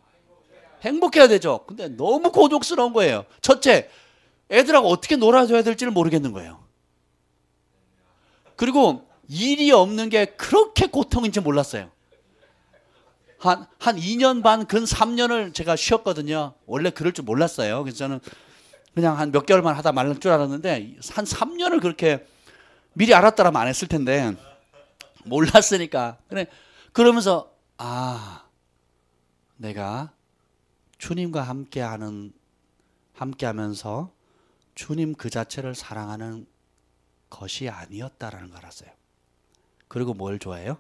행복해야 되죠. 근데 너무 고독스러운 거예요. 첫째, 애들하고 어떻게 놀아줘야 될지를 모르겠는 거예요. 그리고 일이 없는 게 그렇게 고통인지 몰랐어요. 한 2년 반, 근 3년을 제가 쉬었거든요. 원래 그럴 줄 몰랐어요. 그래서 저는 그냥 한 몇 개월만 하다 말릴 줄 알았는데, 한 3년을 그렇게 미리 알았더라면 안 했을 텐데, 몰랐으니까. 그러면서, 내가 주님과 함께 하면서 주님 그 자체를 사랑하는 것이 아니었다라는 걸 알았어요. 그리고 뭘 좋아해요?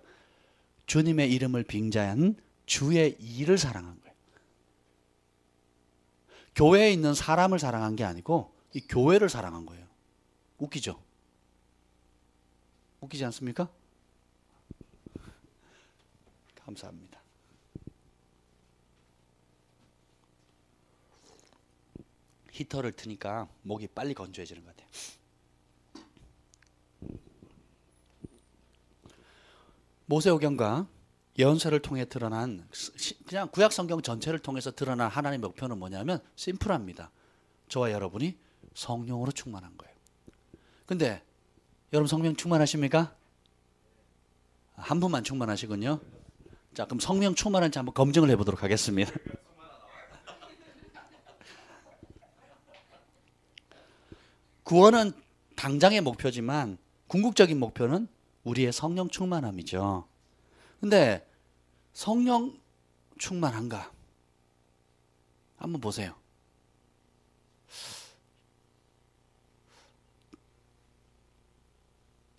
주님의 이름을 빙자한 주의 일을 사랑한 거예요. 교회에 있는 사람을 사랑한 게 아니고 이 교회를 사랑한 거예요. 웃기죠? 웃기지 않습니까? 감사합니다. 히터를 트니까 목이 빨리 건조해지는 것 같아요. 모세오경과 예언서를 통해 드러난 그냥 구약 성경 전체를 통해서 드러난 하나님의 목표는 뭐냐면 심플합니다. 저와 여러분이 성령으로 충만한 거예요. 근데 여러분 성령 충만하십니까? 한 분만 충만하시군요. 자, 그럼 성령 충만한지 한번 검증을 해보도록 하겠습니다. 구원은 당장의 목표지만 궁극적인 목표는 우리의 성령 충만함이죠. 근데 성령 충만한가? 한번 보세요.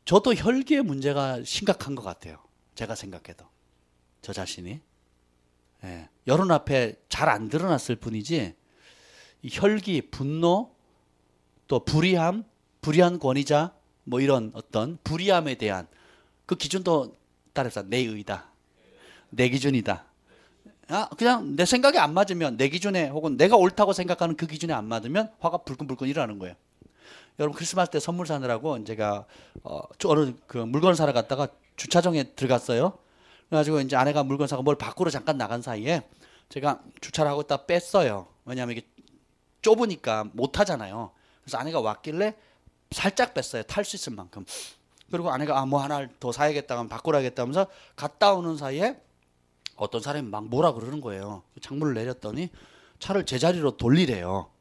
저도 혈기의 문제가 심각한 것 같아요. 제가 생각해도. 저 자신이. 예, 여론 앞에 잘 안 드러났을 뿐이지 이 혈기, 분노, 또 불의함, 불의한 권위자 뭐 이런 어떤 불의함에 대한 그 기준도 따라서 내 의다. 내 기준이다. 그냥 내 생각이 안 맞으면 내 기준에 혹은 내가 옳다고 생각하는 그 기준에 안 맞으면 화가 불끈불끈 일어나는 거예요. 여러분 크리스마스 때 선물 사느라고 제가 어느 그 물건 사러 갔다가 주차장에 들어갔어요. 그래가지고 이제 아내가 물건 사고 뭘 밖으로 잠깐 나간 사이에 제가 주차를 하고 있다 뺐어요. 왜냐하면 이게 좁으니까 못 타잖아요. 그래서 아내가 왔길래 살짝 뺐어요. 탈 수 있을 만큼. 그리고 아내가 뭐 하나 더 사야겠다 하면 바꾸라겠다 하면서 갔다 오는 사이에 어떤 사람이 막 뭐라 그러는 거예요. 창문을 내렸더니 차를 제자리로 돌리래요.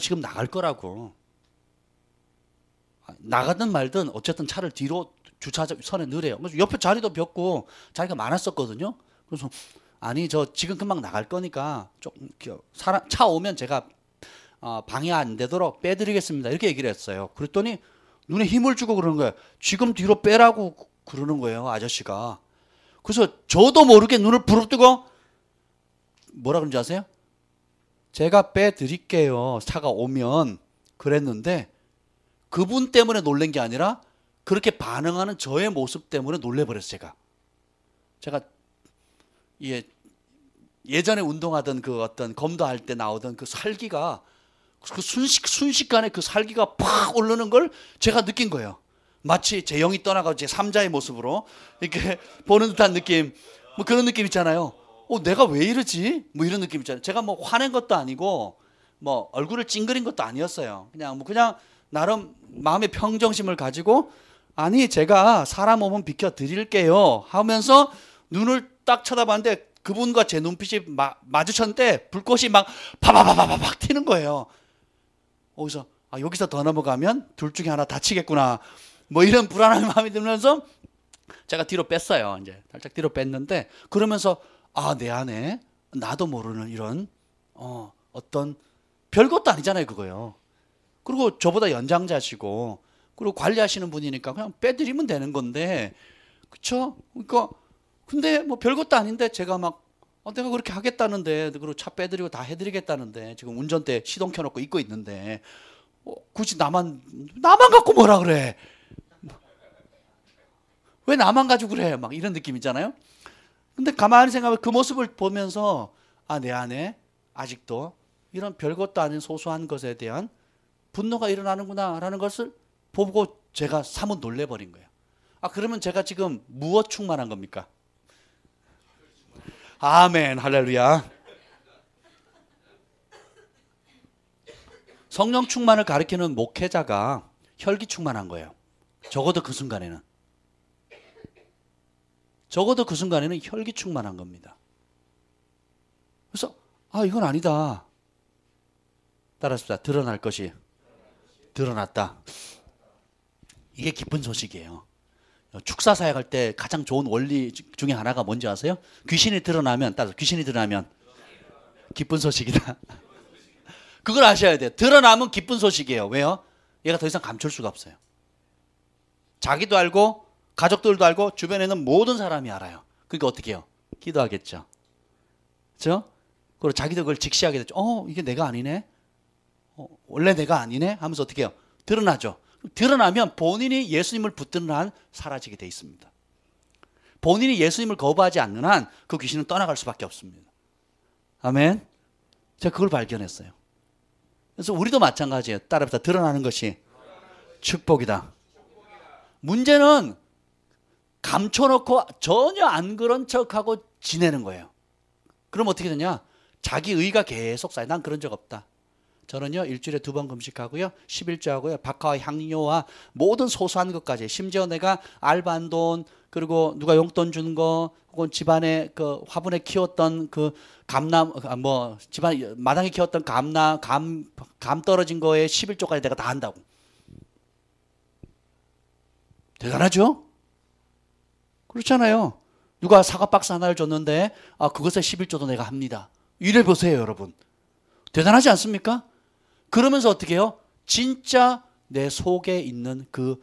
지금 나갈 거라고. 나가든 말든 어쨌든 차를 뒤로 주차선에 넣으래요. 그래서 옆에 자리도 비었고 자리가 많았었거든요. 그래서 아니 저 지금 금방 나갈 거니까 좀 차 오면 제가 방해 안 되도록 빼드리겠습니다. 이렇게 얘기를 했어요. 그랬더니 눈에 힘을 주고 그러는 거예요. 지금 뒤로 빼라고 그러는 거예요. 아저씨가. 그래서 저도 모르게 눈을 부릅뜨고 뭐라 그런지 아세요? 제가 빼드릴게요. 차가 오면 그랬는데 그분 때문에 놀란 게 아니라 그렇게 반응하는 저의 모습 때문에 놀래버렸어요. 제가 예전에 운동하던 그 어떤 검도할 때 나오던 그 살기가 그 순식간에 그 살기가 팍 오르는 걸 제가 느낀 거예요. 마치 제 영이 떠나가고 제 3자의 모습으로 이렇게 보는 듯한 느낌, 뭐 그런 느낌 있잖아요. 내가 왜 이러지? 뭐 이런 느낌 있잖아요. 제가 뭐 화낸 것도 아니고 뭐 얼굴을 찡그린 것도 아니었어요. 그냥 나름 마음의 평정심을 가지고 아니 제가 사람 오면 비켜 드릴게요 하면서 눈을 딱 쳐다봤는데 그분과 제 눈빛이 마주쳤는데 불꽃이 막 파바바바박 튀는 거예요. 그래서 여기서 더 넘어가면 둘 중에 하나 다치겠구나. 뭐 이런 불안한 마음이 들면서 제가 뒤로 뺐어요. 이제 살짝 뒤로 뺐는데 그러면서 내 안에 나도 모르는 이런 어떤 별것도 아니잖아요, 그거요. 그리고 저보다 연장자시고 그리고 관리하시는 분이니까 그냥 빼드리면 되는 건데, 그렇죠? 그러니까 근데 뭐 별것도 아닌데 제가 막 내가 그렇게 하겠다는데 그리고 차 빼드리고 다 해드리겠다는데 지금 운전대 시동 켜놓고 있고 있는데 굳이 나만 갖고 뭐라 그래? 왜 나만 가지고 그래? 막 이런 느낌 있잖아요. 근데 가만히 생각하면 그 모습을 보면서 내 안에 아직도 이런 별것도 아닌 소소한 것에 대한 분노가 일어나는구나라는 것을 보고 제가 사뭇 놀래버린 거예요. 그러면 제가 지금 무엇 충만한 겁니까? 아멘, 할렐루야. 성령 충만을 가리키는 목회자가 혈기 충만한 거예요. 적어도 그 순간에는 혈기 충만한 겁니다. 그래서 이건 아니다. 따라합시다. 드러날 것이 드러났다. 이게 기쁜 소식이에요. 축사 사역할 때 가장 좋은 원리 중에 하나가 뭔지 아세요? 귀신이 드러나면 기쁜 소식이다. 그걸 아셔야 돼요. 드러나면 기쁜 소식이에요. 왜요? 얘가 더 이상 감출 수가 없어요. 자기도 알고 가족들도 알고 주변에 있는 모든 사람이 알아요. 그러니까 어떻게 해요? 기도하겠죠. 그렇죠? 그리고 자기도 그걸 직시하게 되죠. 이게 내가 아니네? 원래 내가 아니네? 하면서 어떻게 해요? 드러나죠. 드러나면 본인이 예수님을 붙드는 한 사라지게 돼 있습니다. 본인이 예수님을 거부하지 않는 한 그 귀신은 떠나갈 수밖에 없습니다. 아멘. 제가 그걸 발견했어요. 그래서 우리도 마찬가지예요. 따라합시다. 드러나는 것이 축복이다. 문제는 감춰놓고 전혀 안 그런 척하고 지내는 거예요. 그럼 어떻게 되냐? 자기 의가 계속 쌓여. 난 그런 적 없다. 저는요 일주일에 2번 금식하고요, 11조하고요, 박하와 향료와 모든 소소한 것까지, 심지어 내가 알바한 돈, 그리고 누가 용돈 준 거, 혹은 집안에 그 화분에 키웠던 그 감나, 뭐 집안 마당에 키웠던 감 떨어진 거에 11조까지 내가 다 한다고. 대단하죠? 그렇잖아요. 누가 사과 박스 하나를 줬는데 그것에 11조도 내가 합니다. 이래 보세요, 여러분. 대단하지 않습니까? 그러면서 어떻게 해요? 진짜 내 속에 있는 그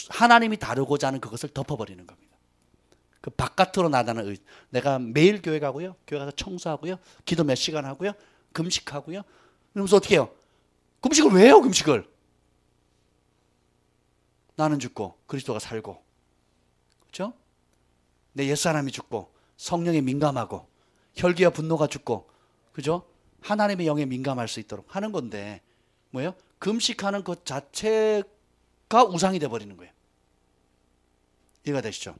하나님이 다루고자 하는 그것을 덮어버리는 겁니다. 그 바깥으로 나타나는 내가 매일 교회 가고요, 교회 가서 청소하고요, 기도 몇 시간 하고요, 금식하고요. 그러면서 어떻게 해요? 금식을 왜 해요, 금식을? 나는 죽고 그리스도가 살고, 그렇죠? 내 옛사람이 죽고 성령에 민감하고 혈기와 분노가 죽고, 그죠? 하나님의 영에 민감할 수 있도록 하는 건데 뭐예요? 금식하는 것 자체가 우상이 돼버리는 거예요. 이해가 되시죠?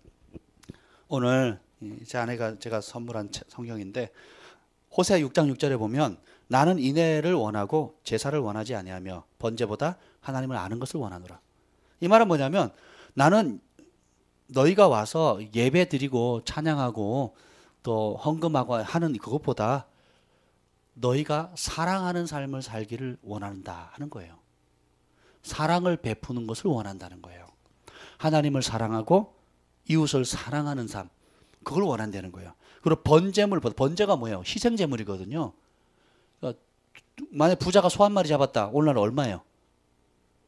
오늘 제 아내가 제가 선물한 성경인데 호세아 6장 6절에 보면 나는 인애를 원하고 제사를 원하지 아니하며 번제보다 하나님을 아는 것을 원하노라. 이 말은 뭐냐면 나는 너희가 와서 예배 드리고 찬양하고 또 헌금하고 하는 그것보다 너희가 사랑하는 삶을 살기를 원한다 하는 거예요. 사랑을 베푸는 것을 원한다는 거예요. 하나님을 사랑하고 이웃을 사랑하는 삶, 그걸 원한다는 거예요. 그리고 번제가 뭐예요? 희생제물이거든요. 그러니까 만약 부자가 소 한 마리 잡았다. 오늘날 얼마예요?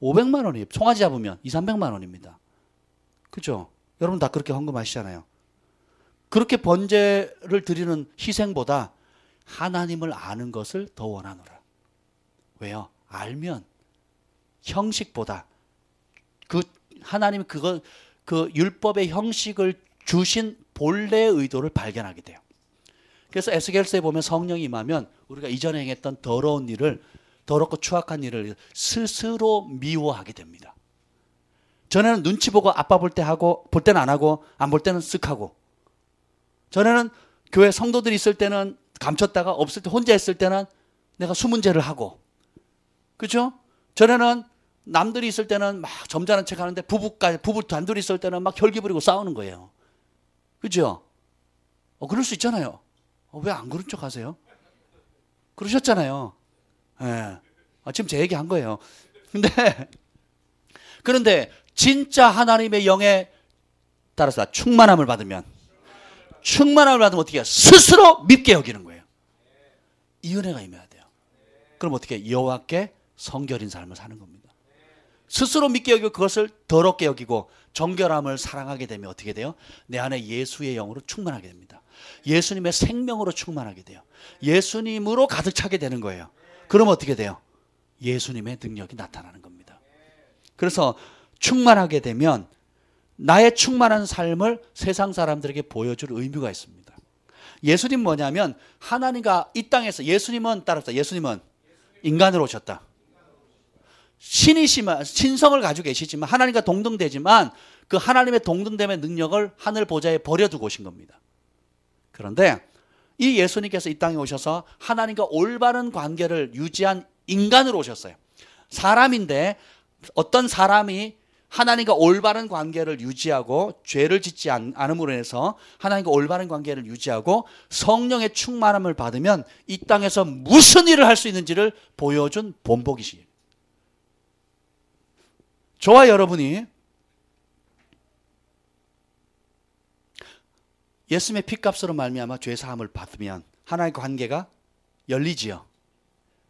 500만 원이에요. 송아지 잡으면 2, 300만 원입니다. 그죠? 여러분 다 그렇게 헌금하시잖아요. 그렇게 번제를 드리는 희생보다 하나님을 아는 것을 더 원하노라. 왜요? 알면 형식보다 그 하나님이 그 율법의 형식을 주신 본래의 의도를 발견하게 돼요. 그래서 에스겔서에 보면 성령이 임하면 우리가 이전에 행했던 더러운 일을, 더럽고 추악한 일을 스스로 미워하게 됩니다. 전에는 눈치 보고 아빠 볼 때 하고, 볼 때는 안 하고, 안 볼 때는 쓱 하고, 전에는 교회 성도들이 있을 때는 감췄다가 없을 때 혼자 있을 때는 내가 수문제를 하고, 그렇죠? 전에는 남들이 있을 때는 막 점잖은 척 하는데 부부 단둘이 있을 때는 막 혈기 부리고 싸우는 거예요. 그죠? 그럴 수 있잖아요. 왜 안 그런 척 하세요? 그러셨잖아요. 예. 지금 제 얘기 한 거예요. 그런데 진짜 하나님의 영에 따라서 충만함을 받으면 어떻게 해요? 스스로 밉게 여기는 거예요. 이 은혜가 임해야 돼요. 그럼 어떻게 해요? 여호와께 성결인 삶을 사는 겁니다. 스스로 밉게 여기고 그것을 더럽게 여기고 정결함을 사랑하게 되면 어떻게 돼요? 내 안에 예수의 영으로 충만하게 됩니다. 예수님의 생명으로 충만하게 돼요. 예수님으로 가득 차게 되는 거예요. 그럼 어떻게 돼요? 예수님의 능력이 나타나는 겁니다. 그래서 충만하게 되면 나의 충만한 삶을 세상 사람들에게 보여줄 의무가 있습니다. 예수님 뭐냐면 하나님과 이 땅에서 예수님은 인간으로 오셨다. 신이시면 신성을 가지고 계시지만 하나님과 동등되지만 그 하나님의 동등됨의 능력을 하늘 보좌에 버려두고 오신 겁니다. 그런데 이 예수님께서 이 땅에 오셔서 하나님과 올바른 관계를 유지한 인간으로 오셨어요. 사람인데 어떤 사람이 하나님과 올바른 관계를 유지하고 죄를 짓지 않음으로 해서 하나님과 올바른 관계를 유지하고 성령의 충만함을 받으면 이 땅에서 무슨 일을 할 수 있는지를 보여준 본보기시에요. 저와 여러분이 예수님의 피값으로 말미암아 죄 사함을 받으면 하나님과 관계가 열리지요.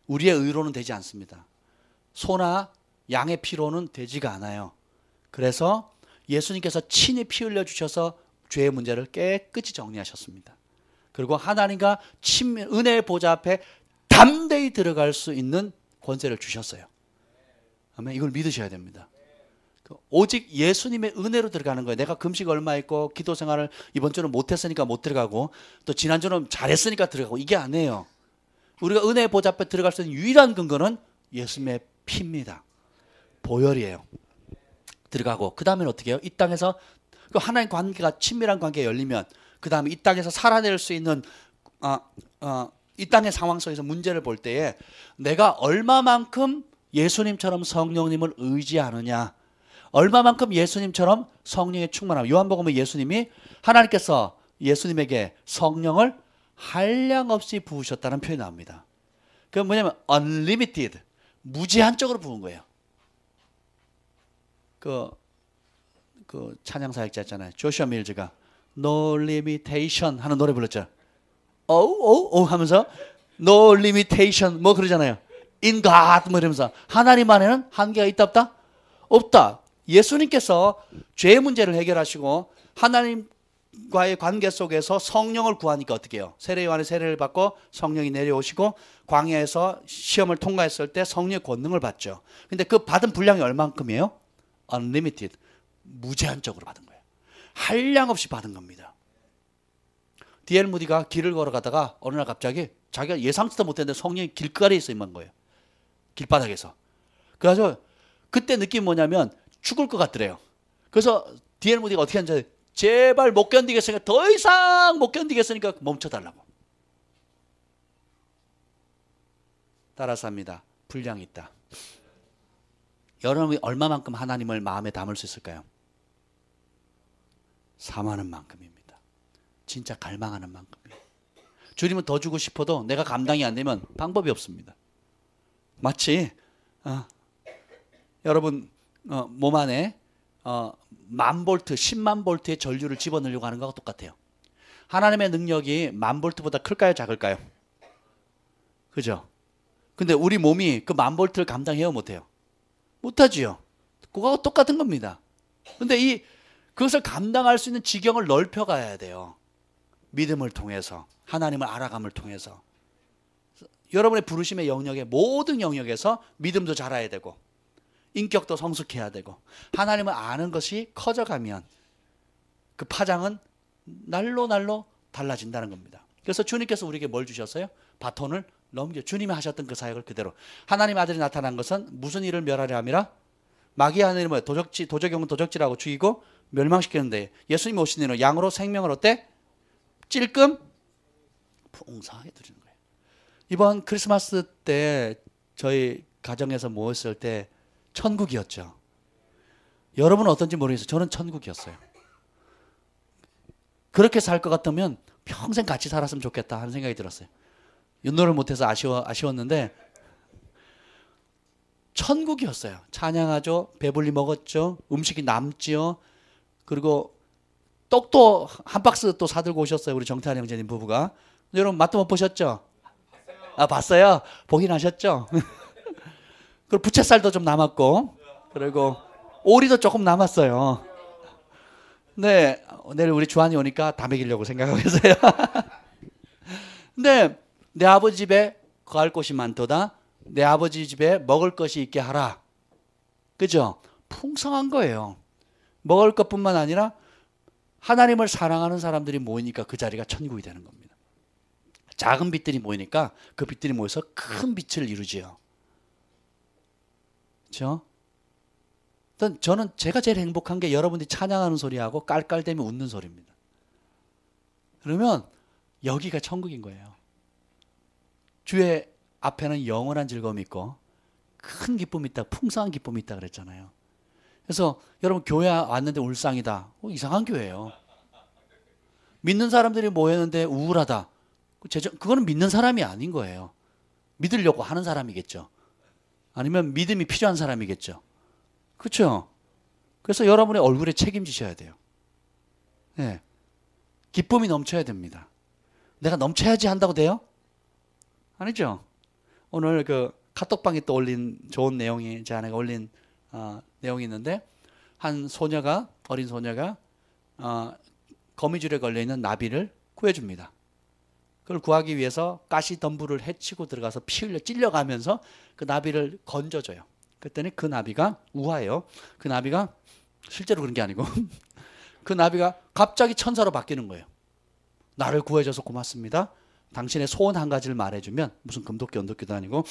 우리의 의로는 되지 않습니다. 소나 양의 피로는 되지가 않아요. 그래서 예수님께서 친히 피 흘려 주셔서 죄의 문제를 깨끗이 정리하셨습니다. 그리고 하나님과 은혜의 보좌 앞에 담대히 들어갈 수 있는 권세를 주셨어요. 아멘. 이걸 믿으셔야 됩니다. 오직 예수님의 은혜로 들어가는 거예요. 내가 금식 얼마 했고 기도 생활을 이번 주는 못했으니까 못 들어가고 또 지난주는 잘했으니까 들어가고 이게 아니에요. 우리가 은혜의 보좌 앞에 들어갈 수 있는 유일한 근거는 예수님의 피입니다. 보혈이에요. 들어가고 그 다음에는 어떻게 해요? 이 땅에서 그 하나님 관계가 친밀한 관계가 열리면 그 다음에 이 땅에서 살아낼 수 있는 이 땅의 상황 속에서 문제를 볼 때에 내가 얼마만큼 예수님처럼 성령님을 의지하느냐, 얼마만큼 예수님처럼 성령에 충만함. 요한복음에 예수님이 하나님께서 예수님에게 성령을 한량없이 부으셨다는 표현이 나옵니다. 그게 뭐냐면 unlimited, 무제한적으로 부은 거예요. 그 찬양 사역자 있잖아요. 조슈아 밀즈가 No Limitation 하는 노래 불렀죠. 오 하면서 No Limitation 뭐 그러잖아요. In God 뭐 이러면서 하나님 안에는 한계가 있다 없다? 없다. 예수님께서 죄의 문제를 해결하시고 하나님과의 관계 속에서 성령을 구하니까 어떻게 해요? 세례 요한의 세례를 받고 성령이 내려오시고 광야에서 시험을 통과했을 때 성령의 권능을 받죠. 근데 그 받은 분량이 얼만큼이에요? Unlimited. 무제한적으로 받은 거예요. 한량없이 받은 겁니다. D.L. 무디가 길을 걸어가다가 어느 날 갑자기 자기가 예상치도 못했는데 성령이 길가에 있어 있는 거예요. 길바닥에서. 그래서 그때 느낌이 뭐냐면 죽을 것 같더래요. 그래서 D.L. 무디가 어떻게 하는지 제발 못 견디겠으니까 더 이상 못 견디겠으니까 멈춰달라고. 따라서 합니다. 분량이 있다. 여러분이 얼마만큼 하나님을 마음에 담을 수 있을까요? 사모하는 만큼입니다. 진짜 갈망하는 만큼이에요. 주님은 더 주고 싶어도 내가 감당이 안 되면 방법이 없습니다. 마치 여러분 몸 안에 10,000볼트, 10만 볼트의 전류를 집어넣으려고 하는 거하고 똑같아요. 하나님의 능력이 10,000볼트보다 클까요? 작을까요? 그죠? 근데 우리 몸이 그 10,000볼트를 감당해요? 못해요? 못하지요. 그거하고 똑같은 겁니다. 근데 그것을 감당할 수 있는 지경을 넓혀가야 돼요. 믿음을 통해서, 하나님을 알아감을 통해서. 여러분의 부르심의 영역의 모든 영역에서 믿음도 자라야 되고 인격도 성숙해야 되고 하나님을 아는 것이 커져가면 그 파장은 날로 달라진다는 겁니다. 그래서 주님께서 우리에게 뭘 주셨어요? 바톤을 넘겨 주님이 하셨던 그 사역을 그대로. 하나님 아들이 나타난 것은 무슨 일을 멸하려 함이라? 마귀의 하늘이 뭐예요? 도적용은 도적질하고 죽이고 멸망시키는데 예수님이 오신 일은 양으로 생명을 어때? 찔끔 풍성하게 드리는 거예요. 이번 크리스마스 때 저희 가정에서 모였을 때 천국이었죠. 여러분은 어떤지 모르겠어요. 저는 천국이었어요. 그렇게 살 것 같으면 평생 같이 살았으면 좋겠다 하는 생각이 들었어요. 윤노를 못해서 아쉬웠는데 천국이었어요. 찬양하죠. 배불리 먹었죠. 음식이 남지요. 그리고 떡도 한 박스 또 사들고 오셨어요. 우리 정태환 형제님 부부가. 여러분 맛도 못 보셨죠? 봤어요? 보긴 하셨죠? 그리고 부채살도 좀 남았고 그리고 오리도 조금 남았어요. 네, 내일 우리 주한이 오니까 다 먹이려고 생각하고 계세요. 근데 내 아버지 집에 거할 곳이 많도다. 내 아버지 집에 먹을 것이 있게 하라. 그죠? 풍성한 거예요. 먹을 것뿐만 아니라 하나님을 사랑하는 사람들이 모이니까 그 자리가 천국이 되는 겁니다. 작은 빛들이 모이니까 그 빛들이 모여서 큰 빛을 이루지요. 그렇죠? 저는 제가 제일 행복한 게 여러분들이 찬양하는 소리하고 깔깔대며 웃는 소리입니다. 그러면 여기가 천국인 거예요. 주의 앞에는 영원한 즐거움이 있고 큰 기쁨이 있다, 풍성한 기쁨이 있다 그랬잖아요. 그래서 여러분 교회 왔는데 울상이다. 이상한 교회예요. 믿는 사람들이 모였는데 우울하다. 그거는 믿는 사람이 아닌 거예요. 믿으려고 하는 사람이겠죠. 아니면 믿음이 필요한 사람이겠죠. 그렇죠? 그래서 여러분의 얼굴에 책임지셔야 돼요. 네. 기쁨이 넘쳐야 됩니다. 내가 넘쳐야지 한다고 돼요? 아니죠. 오늘 그 카톡방에 또 올린 좋은 내용이 제 아내가 올린 내용이 있는데 한 소녀가 어린 소녀가 거미줄에 걸려있는 나비를 구해줍니다. 그걸 구하기 위해서 가시덤불을 헤치고 들어가서 피 흘려 찔려가면서 그 나비를 건져줘요. 그랬더니 그 나비가 우화예요. 그 나비가 실제로 그런 게 아니고 그 나비가 갑자기 천사로 바뀌는 거예요. 나를 구해줘서 고맙습니다. 당신의 소원 한 가지를 말해주면, 무슨 금도끼 언도끼도 아니고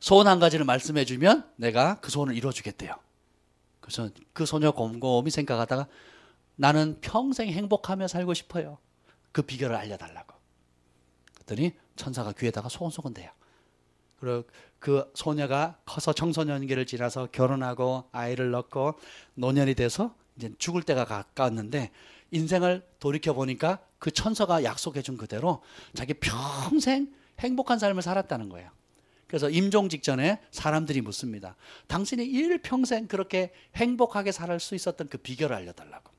소원 한 가지를 말씀해주면 내가 그 소원을 이루어주겠대요. 그래서 그 소녀 곰곰이 생각하다가 나는 평생 행복하며 살고 싶어요. 그 비결을 알려달라고. 그랬더니 천사가 귀에다가 소곤소곤 대요. 그리고 그 소녀가 커서 청소년기를 지나서 결혼하고 아이를 낳고 노년이 돼서 이제 죽을 때가 가까웠는데 인생을 돌이켜 보니까 그 천사가 약속해 준 그대로 자기 평생 행복한 삶을 살았다는 거예요. 그래서 임종 직전에 사람들이 묻습니다. 당신이 일평생 그렇게 행복하게 살 수 있었던 그 비결을 알려달라고.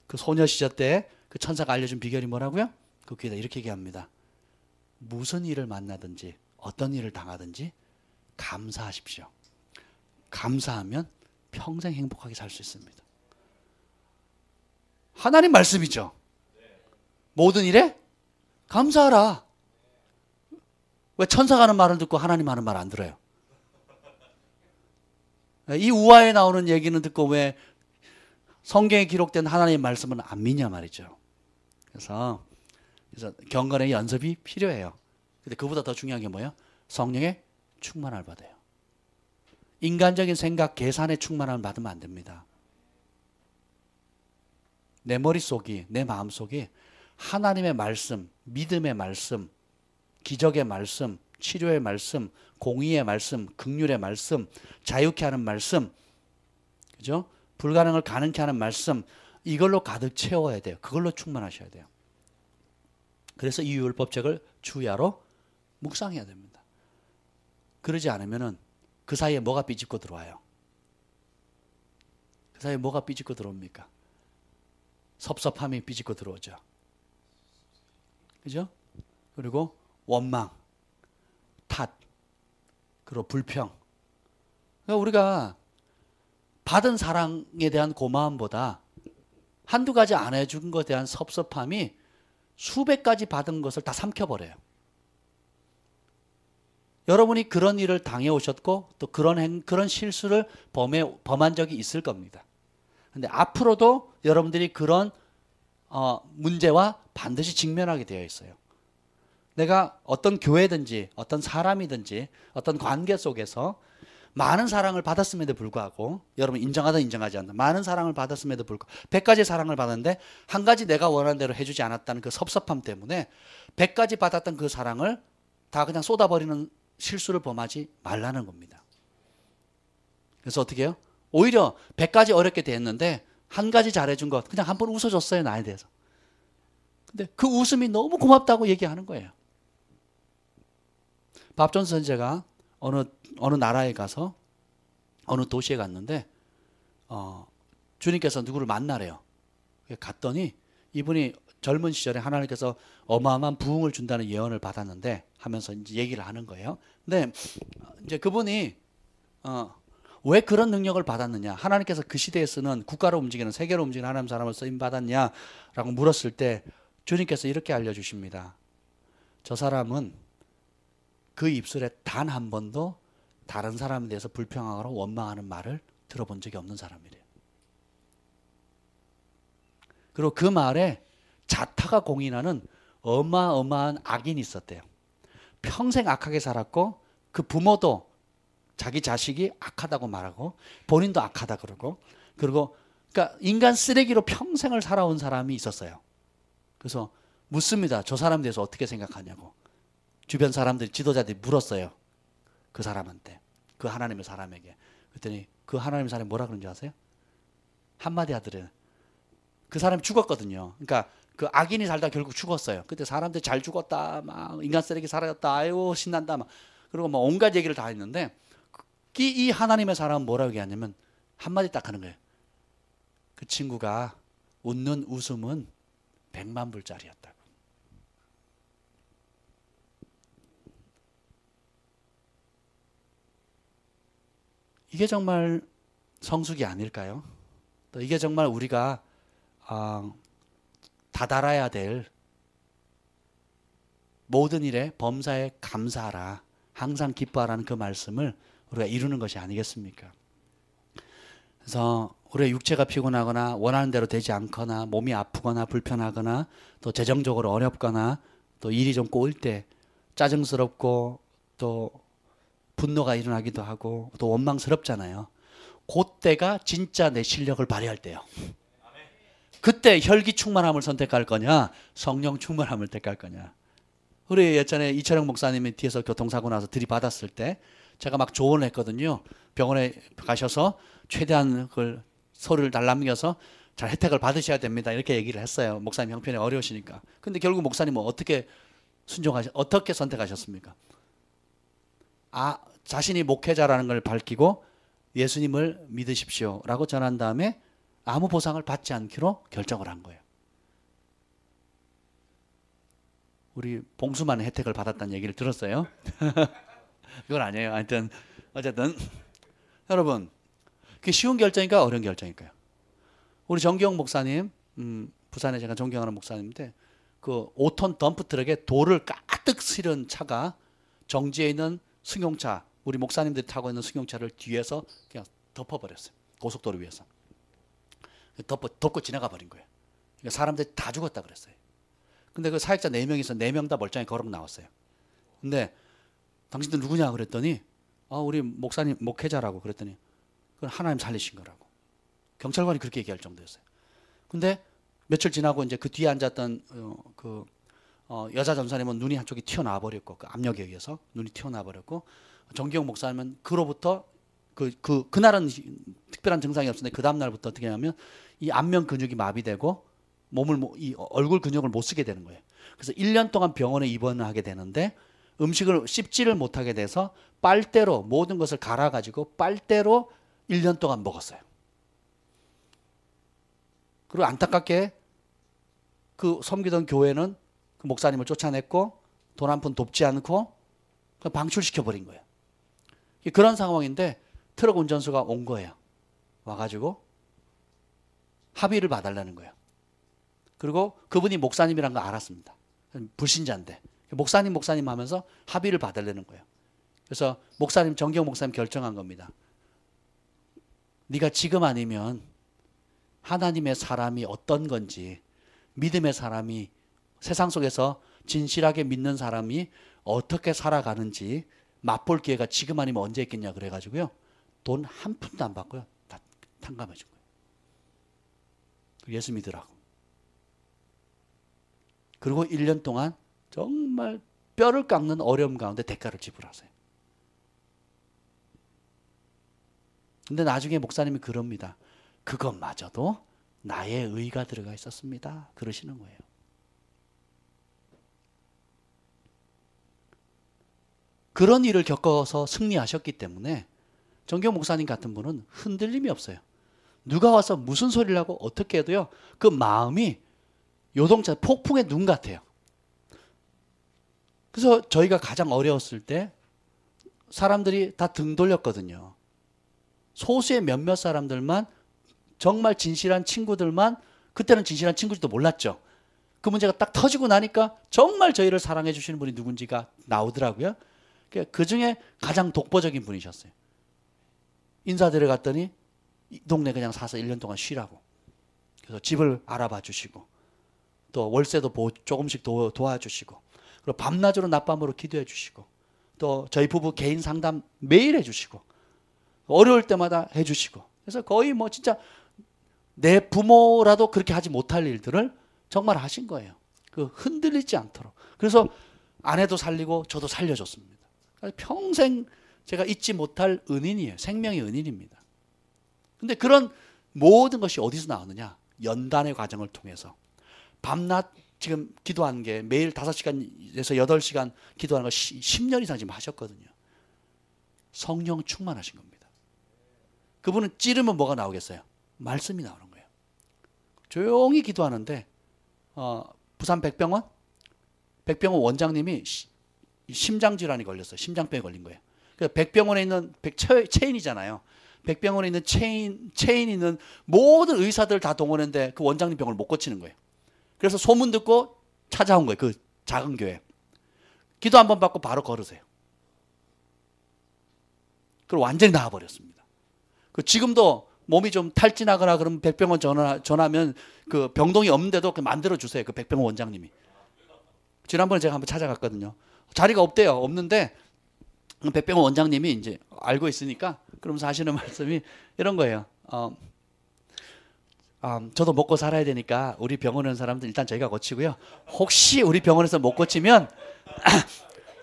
그 소녀 시절 때 그 천사가 알려준 비결이 뭐라고요? 그 귀에다 이렇게 얘기합니다. 무슨 일을 만나든지 어떤 일을 당하든지 감사하십시오. 감사하면 평생 행복하게 살 수 있습니다. 하나님 말씀이죠. 모든 일에 감사하라. 왜 천사가 하는 말을 듣고 하나님 하는 말 안 들어요? 이 우화에 나오는 얘기는 듣고 왜 성경에 기록된 하나님의 말씀은 안 믿냐 말이죠. 그래서 경건의 연습이 필요해요. 근데 그보다 더 중요한 게 뭐예요? 성령의 충만함을 받아요. 인간적인 생각, 계산의 충만함을 받으면 안 됩니다. 내 머릿속이, 내 마음속이 하나님의 말씀, 믿음의 말씀, 기적의 말씀, 치료의 말씀, 공의의 말씀, 긍휼의 말씀, 자유케 하는 말씀, 그죠? 불가능을 가능케 하는 말씀, 이걸로 가득 채워야 돼요. 그걸로 충만하셔야 돼요. 그래서 이 율법책을 주야로 묵상해야 됩니다. 그러지 않으면은 그 사이에 뭐가 삐집고 들어와요? 그 사이에 뭐가 삐집고 들어옵니까? 섭섭함이 삐집고 들어오죠. 그죠? 그리고 원망, 탓, 그리고 불평. 그러니까 우리가 받은 사랑에 대한 고마움보다 한두 가지 안 해준 것에 대한 섭섭함이 수백 가지 받은 것을 다 삼켜버려요. 여러분이 그런 일을 당해오셨고 또 그런 실수를 범한 적이 있을 겁니다. 근데 앞으로도 여러분들이 그런 문제와 반드시 직면하게 되어 있어요. 내가 어떤 교회든지 어떤 사람이든지 어떤 관계 속에서 많은 사랑을 받았음에도 불구하고 여러분 인정하든 인정하지 않든 많은 사랑을 받았음에도 불구하고 100가지 사랑을 받았는데 한 가지 내가 원하는 대로 해주지 않았다는 그 섭섭함 때문에 100가지 받았던 그 사랑을 다 그냥 쏟아버리는 실수를 범하지 말라는 겁니다. 그래서 어떻게 해요? 오히려 100가지 어렵게 됐는데 한 가지 잘해준 것 그냥 한 번 웃어줬어요. 나에 대해서. 근데 그 웃음이 너무 고맙다고 얘기하는 거예요. 밥존 선지자가 어느 나라에 가서 어느 도시에 갔는데 주님께서 누구를 만나래요. 갔더니 이분이 젊은 시절에 하나님께서 어마어마한 부흥을 준다는 예언을 받았는데 하면서 이제 얘기를 하는 거예요. 근데 이제 그분이 왜 그런 능력을 받았느냐? 하나님께서 그 시대에 쓰는 국가로 움직이는 세계로 움직이는 하나님 사람을 쓰임 받았냐라고 물었을 때 주님께서 이렇게 알려주십니다. 저 사람은 그 입술에 단 한 번도 다른 사람에 대해서 불평하거나 원망하는 말을 들어본 적이 없는 사람이래요. 그리고 그 말에 자타가 공인하는 어마어마한 악인이 있었대요. 평생 악하게 살았고 그 부모도 자기 자식이 악하다고 말하고 본인도 악하다 그러고 그러니까 인간 쓰레기로 평생을 살아온 사람이 있었어요. 그래서 묻습니다. 저 사람에 대해서 어떻게 생각하냐고. 주변 사람들이 지도자들이 물었어요. 그 사람한테. 그 하나님의 사람에게. 그랬더니 그 하나님의 사람이 뭐라 그런지 아세요? 한마디 하더래요. 그 사람이 죽었거든요. 그러니까 그 악인이 살다 결국 죽었어요. 그때 사람들이 잘 죽었다. 막 인간 쓰레기 사라졌다. 아유 신난다. 막 그리고 뭐 온갖 얘기를 다 했는데 이 하나님의 사람은 뭐라고 얘기하냐면 한마디 딱 하는 거예요. 그 친구가 웃는 웃음은 100만 불짜리였다고. 이게 정말 성숙이 아닐까요? 또 이게 정말 우리가 다달아야 될 모든 일에 범사에 감사하라. 항상 기뻐하라는 그 말씀을 우리가 이루는 것이 아니겠습니까? 그래서 우리의 육체가 피곤하거나 원하는 대로 되지 않거나 몸이 아프거나 불편하거나 또 재정적으로 어렵거나 또 일이 좀 꼬일 때 짜증스럽고 또 분노가 일어나기도 하고 또 원망스럽잖아요. 그때가 진짜 내 실력을 발휘할 때요. 그때 혈기 충만함을 선택할 거냐, 성령 충만함을 택할 거냐. 우리 예전에 이철영 목사님이 뒤에서 교통사고 나서 들이받았을 때 제가 막 조언을 했거든요. 병원에 가셔서 최대한 그걸 서류를 남겨서 잘 혜택을 받으셔야 됩니다. 이렇게 얘기를 했어요. 목사님 형편이 어려우시니까. 근데 결국 목사님은 어떻게 어떻게 선택하셨습니까? 자신이 목회자라는 걸 밝히고 예수님을 믿으십시오 라고 전한 다음에 아무 보상을 받지 않기로 결정을 한 거예요. 우리 봉수만 혜택을 받았다는 얘기를 들었어요. 그건 아니에요. 하여튼 어쨌든 여러분, 그게 쉬운 결정일까요? 어려운 결정일까요? 우리 정기영 목사님, 부산에 제가 존경하는 목사님인데 그 5톤 덤프 트럭에 돌을 가득 실은 차가 정지해 있는 승용차, 우리 목사님들이 타고 있는 승용차를 뒤에서 그냥 덮어버렸어요. 고속도로 위에서. 덮고 지나가 버린 거예요. 그러니까 사람들이 다 죽었다 그랬어요. 근데 그 사역자 4명이서 4명 다 멀쩡히 걸어 나왔어요. 근데 당신들 누구냐 그랬더니 우리 목사님 목회자라고 그랬더니 그건 하나님 살리신 거라고. 경찰관이 그렇게 얘기할 정도였어요. 근데 며칠 지나고 이제 그 뒤에 앉았던 여자 전사님은 눈이 한쪽이 튀어나와 버렸고 그 압력에 의해서 눈이 튀어나와 버렸고 정기영 목사님은 그로부터 그날은 특별한 증상이 없었는데 그 다음 날부터 어떻게 하냐면 이 안면 근육이 마비되고 이 얼굴 근육을 못 쓰게 되는 거예요. 그래서 1년 동안 병원에 입원하게 되는데 음식을 씹지를 못하게 돼서 빨대로 모든 것을 갈아 가지고 빨대로 1년 동안 먹었어요. 그리고 안타깝게 그 섬기던 교회는 그 목사님을 쫓아냈고 돈 한 푼 돕지 않고 방출시켜 버린 거예요. 그런 상황인데 트럭 운전수가 온 거예요. 와가지고 합의를 봐달라는 거예요. 그리고 그분이 목사님이란 거 알았습니다. 불신자인데 목사님 하면서 합의를 봐달라는 거예요. 그래서 정기영 목사님 결정한 겁니다. 네가 지금 아니면 하나님의 사람이 어떤 건지, 믿음의 사람이 세상 속에서 진실하게 믿는 사람이 어떻게 살아가는지 맛볼 기회가 지금 아니면 언제 있겠냐 그래가지고요. 돈 한 푼도 안 받고요. 다 탕감해 준 거예요. 예수 믿으라고. 그리고 1년 동안 정말 뼈를 깎는 어려움 가운데 대가를 지불하세요. 근데 나중에 목사님이 그럽니다. 그것마저도 나의 의가 들어가 있었습니다. 그러시는 거예요. 그런 일을 겪어서 승리하셨기 때문에 정경 목사님 같은 분은 흔들림이 없어요. 누가 와서 무슨 소리를 하고 어떻게 해도요. 그 마음이 요동차 폭풍의 눈 같아요. 그래서 저희가 가장 어려웠을 때 사람들이 다 등 돌렸거든요. 소수의 몇몇 사람들만 정말 진실한 친구들만 그때는 진실한 친구들도 몰랐죠. 그 문제가 딱 터지고 나니까 정말 저희를 사랑해 주시는 분이 누군지가 나오더라고요. 그 중에 가장 독보적인 분이셨어요. 인사드려 갔더니 이 동네 그냥 사서 1년 동안 쉬라고. 그래서 집을 알아봐 주시고 또 월세도 조금씩 도와주시고 그리고 밤낮으로 낮밤으로 기도해 주시고 또 저희 부부 개인 상담 매일 해 주시고 어려울 때마다 해 주시고 그래서 거의 뭐 진짜 내 부모라도 그렇게 하지 못할 일들을 정말 하신 거예요. 그 흔들리지 않도록. 그래서 아내도 살리고 저도 살려줬습니다. 평생 제가 잊지 못할 은인이에요. 생명의 은인입니다. 근데 그런 모든 것이 어디서 나오느냐? 연단의 과정을 통해서. 밤낮 지금 기도하는 게 매일 5시간에서 8시간 기도하는 거 10년 이상 지금 하셨거든요. 성령 충만하신 겁니다. 그분은 찌르면 뭐가 나오겠어요? 말씀이 나오는 거예요. 조용히 기도하는데 부산 백병원 원장님이 심장질환이 걸렸어요. 심장병에 걸린 거예요. 그래서 백병원에 있는 체인이잖아요. 백병원에 있는 체인 있는 모든 의사들 다 동원했는데 그 원장님 병을 못 고치는 거예요. 그래서 소문 듣고 찾아온 거예요. 그 작은 교회. 기도 한번 받고 바로 걸으세요. 그리고 완전히 나아버렸습니다. 지금도 몸이 좀 탈진하거나 그러면 백병원 전화하면 그 병동이 없는데도 만들어 주세요. 그 백병원 원장님이. 지난번에 제가 한번 찾아갔거든요. 자리가 없대요. 없는데 백병원 원장님이 이제 알고 있으니까 그러면서 하시는 말씀이 이런 거예요. 저도 먹고 살아야 되니까 우리 병원에 오는 사람들 일단 저희가 고치고요. 혹시 우리 병원에서 못 고치면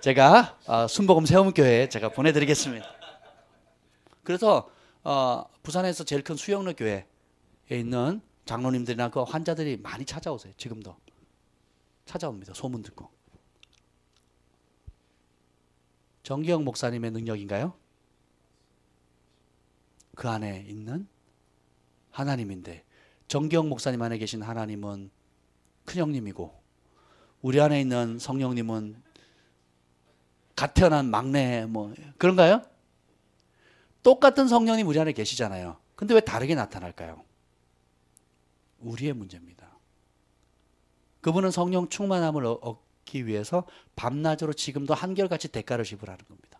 제가 순복음 세움교회에 제가 보내드리겠습니다. 그래서 부산에서 제일 큰 수영로 교회에 있는 장로님들이나 그 환자들이 많이 찾아오세요. 지금도 찾아옵니다. 소문 듣고. 정기영 목사님의 능력인가요? 그 안에 있는 하나님인데, 정기영 목사님 안에 계신 하나님은 큰형님이고 우리 안에 있는 성령님은 갓 태어난 막내 뭐 그런가요? 똑같은 성령님 우리 안에 계시잖아요. 근데 왜 다르게 나타날까요? 우리의 문제입니다. 그분은 성령 충만함을 얻기 위해서 밤낮으로 지금도 한결같이 대가를 지불하는 겁니다.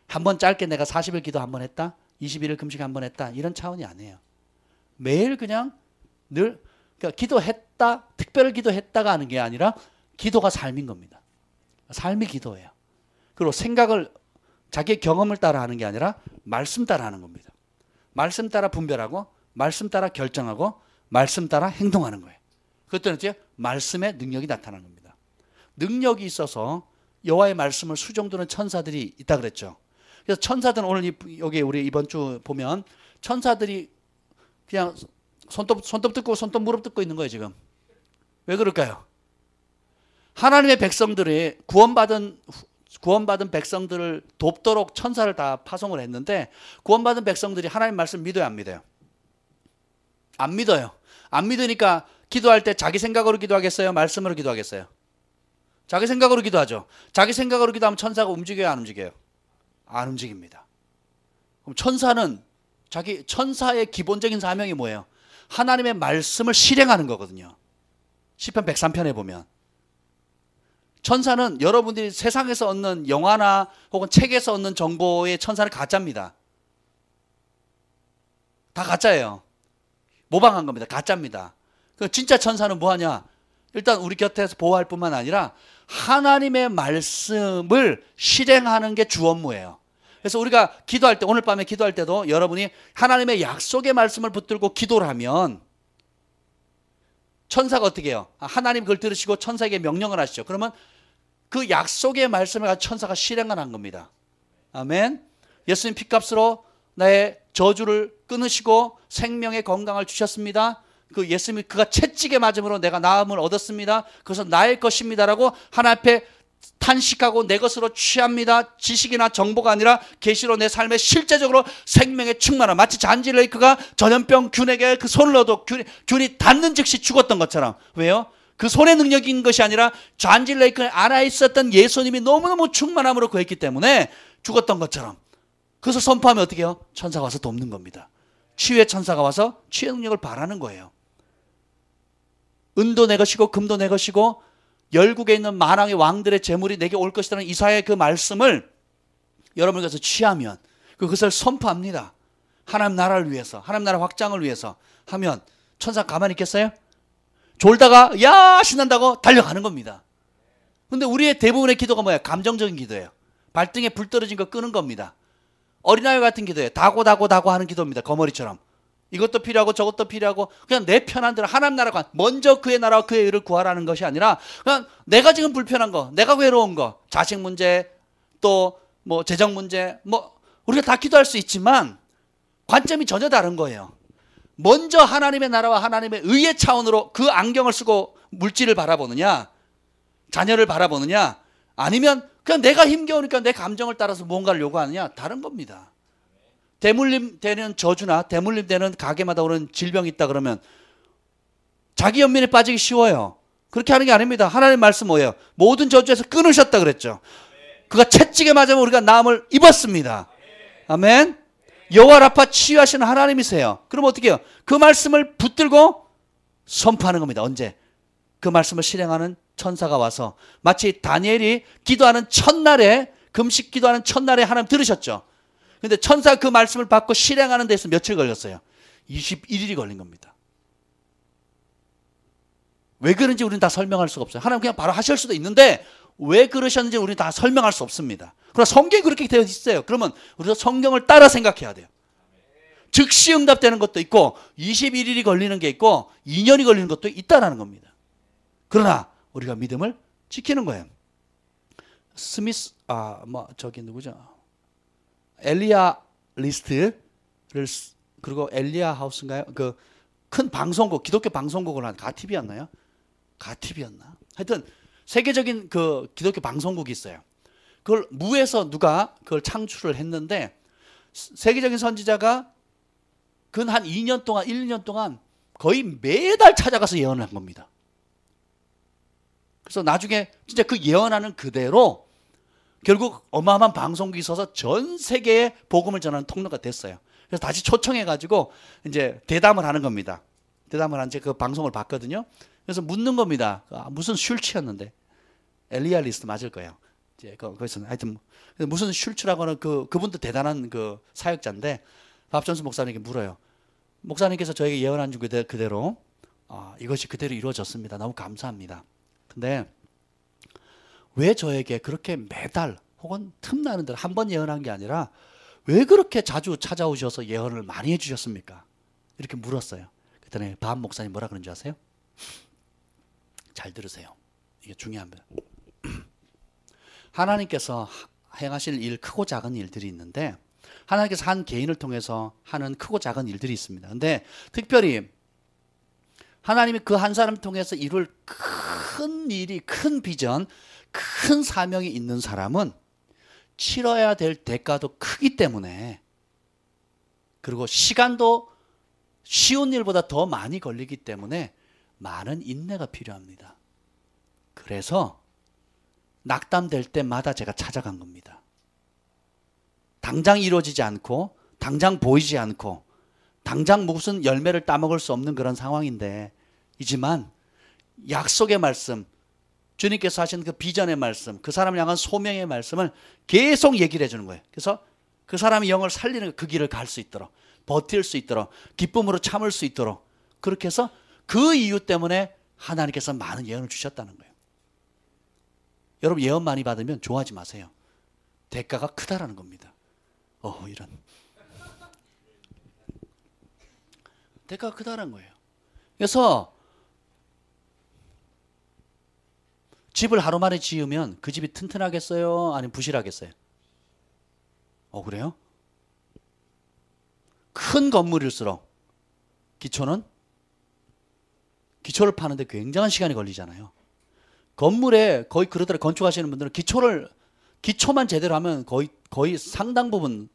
한번 짧게 내가 40일 기도 한번 했다, 21일 금식 한번 했다, 이런 차원이 아니에요. 매일 그냥 늘 그러니까 기도했다, 특별 기도했다가 하는 게 아니라 기도가 삶인 겁니다. 삶이 기도예요. 그리고 생각을 자기의 경험을 따라 하는 게 아니라 말씀 따라 하는 겁니다. 말씀 따라 분별하고 말씀 따라 결정하고 말씀 따라 행동하는 거예요. 그것들은 이제 말씀의 능력이 나타나는 겁니다. 능력이 있어서 여호와의 말씀을 수종드는 천사들이 있다 그랬죠. 그래서 천사들은 오늘 여기 우리 이번 주 보면 천사들이 그냥 손톱 뜯고 손톱 무릎 뜯고 있는 거예요 지금. 왜 그럴까요? 하나님의 백성들이 구원받은 백성들을 돕도록 천사를 다 파송을 했는데, 구원받은 백성들이 하나님 말씀 믿어요, 안 믿어요? 안 믿어요. 안 믿으니까 기도할 때 자기 생각으로 기도하겠어요? 말씀으로 기도하겠어요? 자기 생각으로 기도하죠. 자기 생각으로 기도하면 천사가 움직여요, 안 움직여요? 안 움직입니다. 그럼 천사의 기본적인 사명이 뭐예요? 하나님의 말씀을 실행하는 거거든요. 시편 103편에 보면 천사는 여러분들이 세상에서 얻는 영화나 혹은 책에서 얻는 정보의 천사는 가짜입니다. 다 가짜예요. 모방한 겁니다. 가짜입니다. 진짜 천사는 뭐하냐? 일단 우리 곁에서 보호할 뿐만 아니라 하나님의 말씀을 실행하는 게 주 업무예요. 그래서 우리가 기도할 때, 오늘 밤에 기도할 때도 여러분이 하나님의 약속의 말씀을 붙들고 기도를 하면 천사가 어떻게 해요? 하나님 그걸 들으시고 천사에게 명령을 하시죠. 그러면 그 약속의 말씀을 가지고 천사가 실행을 한 겁니다. 아멘. 예수님 피값으로 나의 저주를 끊으시고 생명의 건강을 주셨습니다. 그 예수님이 그가 채찍에 맞음으로 내가 나음을 얻었습니다. 그것은 나의 것입니다라고 하나님 앞에 탄식하고 내 것으로 취합니다. 지식이나 정보가 아니라 계시로 내 삶에 실제적으로 생명의 충만함. 마치 잔지 레이크가 전염병 균에게 그 손을 넣어도 균이 닿는 즉시 죽었던 것처럼. 왜요? 그 손의 능력인 것이 아니라 잔지 레이크 안에 있었던 예수님이 너무너무 충만함으로 구했기 때문에 죽었던 것처럼. 그래서 선포하면 어떻게 해요? 천사가 와서 돕는 겁니다. 치유의 천사가 와서 치유의 능력을 발하는 거예요. 은도 내 것이고 금도 내 것이고 열국에 있는 만왕의 왕들의 재물이 내게 올 것이라는 이사야의 그 말씀을 여러분이 가서 취하면 그것을 선포합니다. 하나님 나라를 위해서, 하나님 나라 확장을 위해서 하면 천사 가만히 있겠어요? 졸다가 야 신난다고 달려가는 겁니다. 근데 우리의 대부분의 기도가 뭐예요? 감정적인 기도예요. 발등에 불 떨어진 거 끄는 겁니다. 어린아이 같은 기도예요. 다고 하는 기도입니다. 거머리처럼. 이것도 필요하고 저것도 필요하고 그냥 내 편한 대로 하나님 나라가 먼저 그의 나라와 그의 의를 구하라는 것이 아니라 그냥 내가 지금 불편한 거, 내가 외로운 거, 자식 문제, 또 뭐 재정 문제, 뭐 우리가 다 기도할 수 있지만 관점이 전혀 다른 거예요. 먼저 하나님의 나라와 하나님의 의의 차원으로 그 안경을 쓰고 물질을 바라보느냐, 자녀를 바라보느냐, 아니면 그냥 내가 힘겨우니까 내 감정을 따라서 뭔가를 요구하느냐, 다른 겁니다. 대물림 되는 저주나 대물림 되는 가게마다 오는 질병이 있다 그러면 자기 연민에 빠지기 쉬워요. 그렇게 하는 게 아닙니다. 하나님의 말씀 뭐예요? 모든 저주에서 끊으셨다 그랬죠. 그가 채찍에 맞으면 우리가 나음을 입었습니다. 아멘. 여호와 라파 치유하시는 하나님이세요. 그럼 어떻게 해요? 그 말씀을 붙들고 선포하는 겁니다. 언제? 그 말씀을 실행하는 천사가 와서 마치 다니엘이 기도하는 첫날에, 금식 기도하는 첫날에 하나님 들으셨죠. 근데 천사가 그 말씀을 받고 실행하는 데서 며칠 걸렸어요? 21일이 걸린 겁니다. 왜 그런지 우리는 다 설명할 수가 없어요. 하나님 그냥 바로 하실 수도 있는데 왜 그러셨는지 우리는 다 설명할 수 없습니다. 그러나 성경이 그렇게 되어 있어요. 그러면 우리가 성경을 따라 생각해야 돼요. 즉시 응답되는 것도 있고 21일이 걸리는 게 있고 2년이 걸리는 것도 있다라는 겁니다. 그러나 우리가 믿음을 지키는 거예요. 스미스 저기 누구죠? 엘리야 리스트를 그리고 엘리야 하우스인가요? 그 큰 방송국, 기독교 방송국을 한 가티비였나요? 가티비였나? 하여튼 세계적인 그 기독교 방송국이 있어요. 그걸 무에서 누가 그걸 창출을 했는데 세계적인 선지자가 근 한 2년 동안 1, 2년 동안 거의 매달 찾아가서 예언을 한 겁니다. 그래서 나중에 진짜 그 예언하는 그대로 결국 어마어마한 방송국이 있어서 전 세계에 복음을 전하는 통로가 됐어요. 그래서 다시 초청해가지고 이제 대담을 하는 겁니다. 대담을 한 그 방송을 봤거든요. 그래서 묻는 겁니다. 무슨 슐츠였는데 엘리야 리스트 맞을 거예요. 이제 거기서 하여튼 무슨 슐츠라고 하는 그분도 대단한 그 사역자인데 밥 존스 목사님에게 물어요. 목사님께서 저에게 예언한 줄 그대로 이것이 그대로 이루어졌습니다. 너무 감사합니다. 근데 왜 저에게 그렇게 매달 혹은 틈나는 대로 한 번 예언한 게 아니라 왜 그렇게 자주 찾아오셔서 예언을 많이 해주셨습니까? 이렇게 물었어요. 그랬더니 밥 목사님 뭐라 그런지 아세요? 잘 들으세요. 이게 중요합니다. 하나님께서 행하실 일, 크고 작은 일들이 있는데 하나님께서 한 개인을 통해서 하는 크고 작은 일들이 있습니다. 근데 특별히 하나님이 그 한 사람을 통해서 이룰 큰 일이, 큰 비전, 큰 사명이 있는 사람은 치러야 될 대가도 크기 때문에, 그리고 시간도 쉬운 일보다 더 많이 걸리기 때문에 많은 인내가 필요합니다. 그래서 낙담될 때마다 제가 찾아간 겁니다. 당장 이루어지지 않고 당장 보이지 않고 당장 무슨 열매를 따먹을 수 없는 그런 상황인데 이지만 약속의 말씀, 주님께서 하신 그 비전의 말씀, 그 사람을 향한 소명의 말씀을 계속 얘기를 해주는 거예요. 그래서 그 사람이 영을 살리는 그 길을 갈 수 있도록, 버틸 수 있도록, 기쁨으로 참을 수 있도록, 그렇게 해서 그 이유 때문에 하나님께서 많은 예언을 주셨다는 거예요. 여러분 예언 많이 받으면 좋아하지 마세요. 대가가 크다라는 겁니다. 이런 대가가 크다는 거예요. 그래서 집을 하루 만에 지으면 그 집이 튼튼하겠어요? 아니면 부실하겠어요? 그래요? 큰 건물일수록 기초를 파는데 굉장한 시간이 걸리잖아요. 건물에 거의 그러더라고요. 건축하시는 분들은 기초만 제대로 하면 거의 상당 부분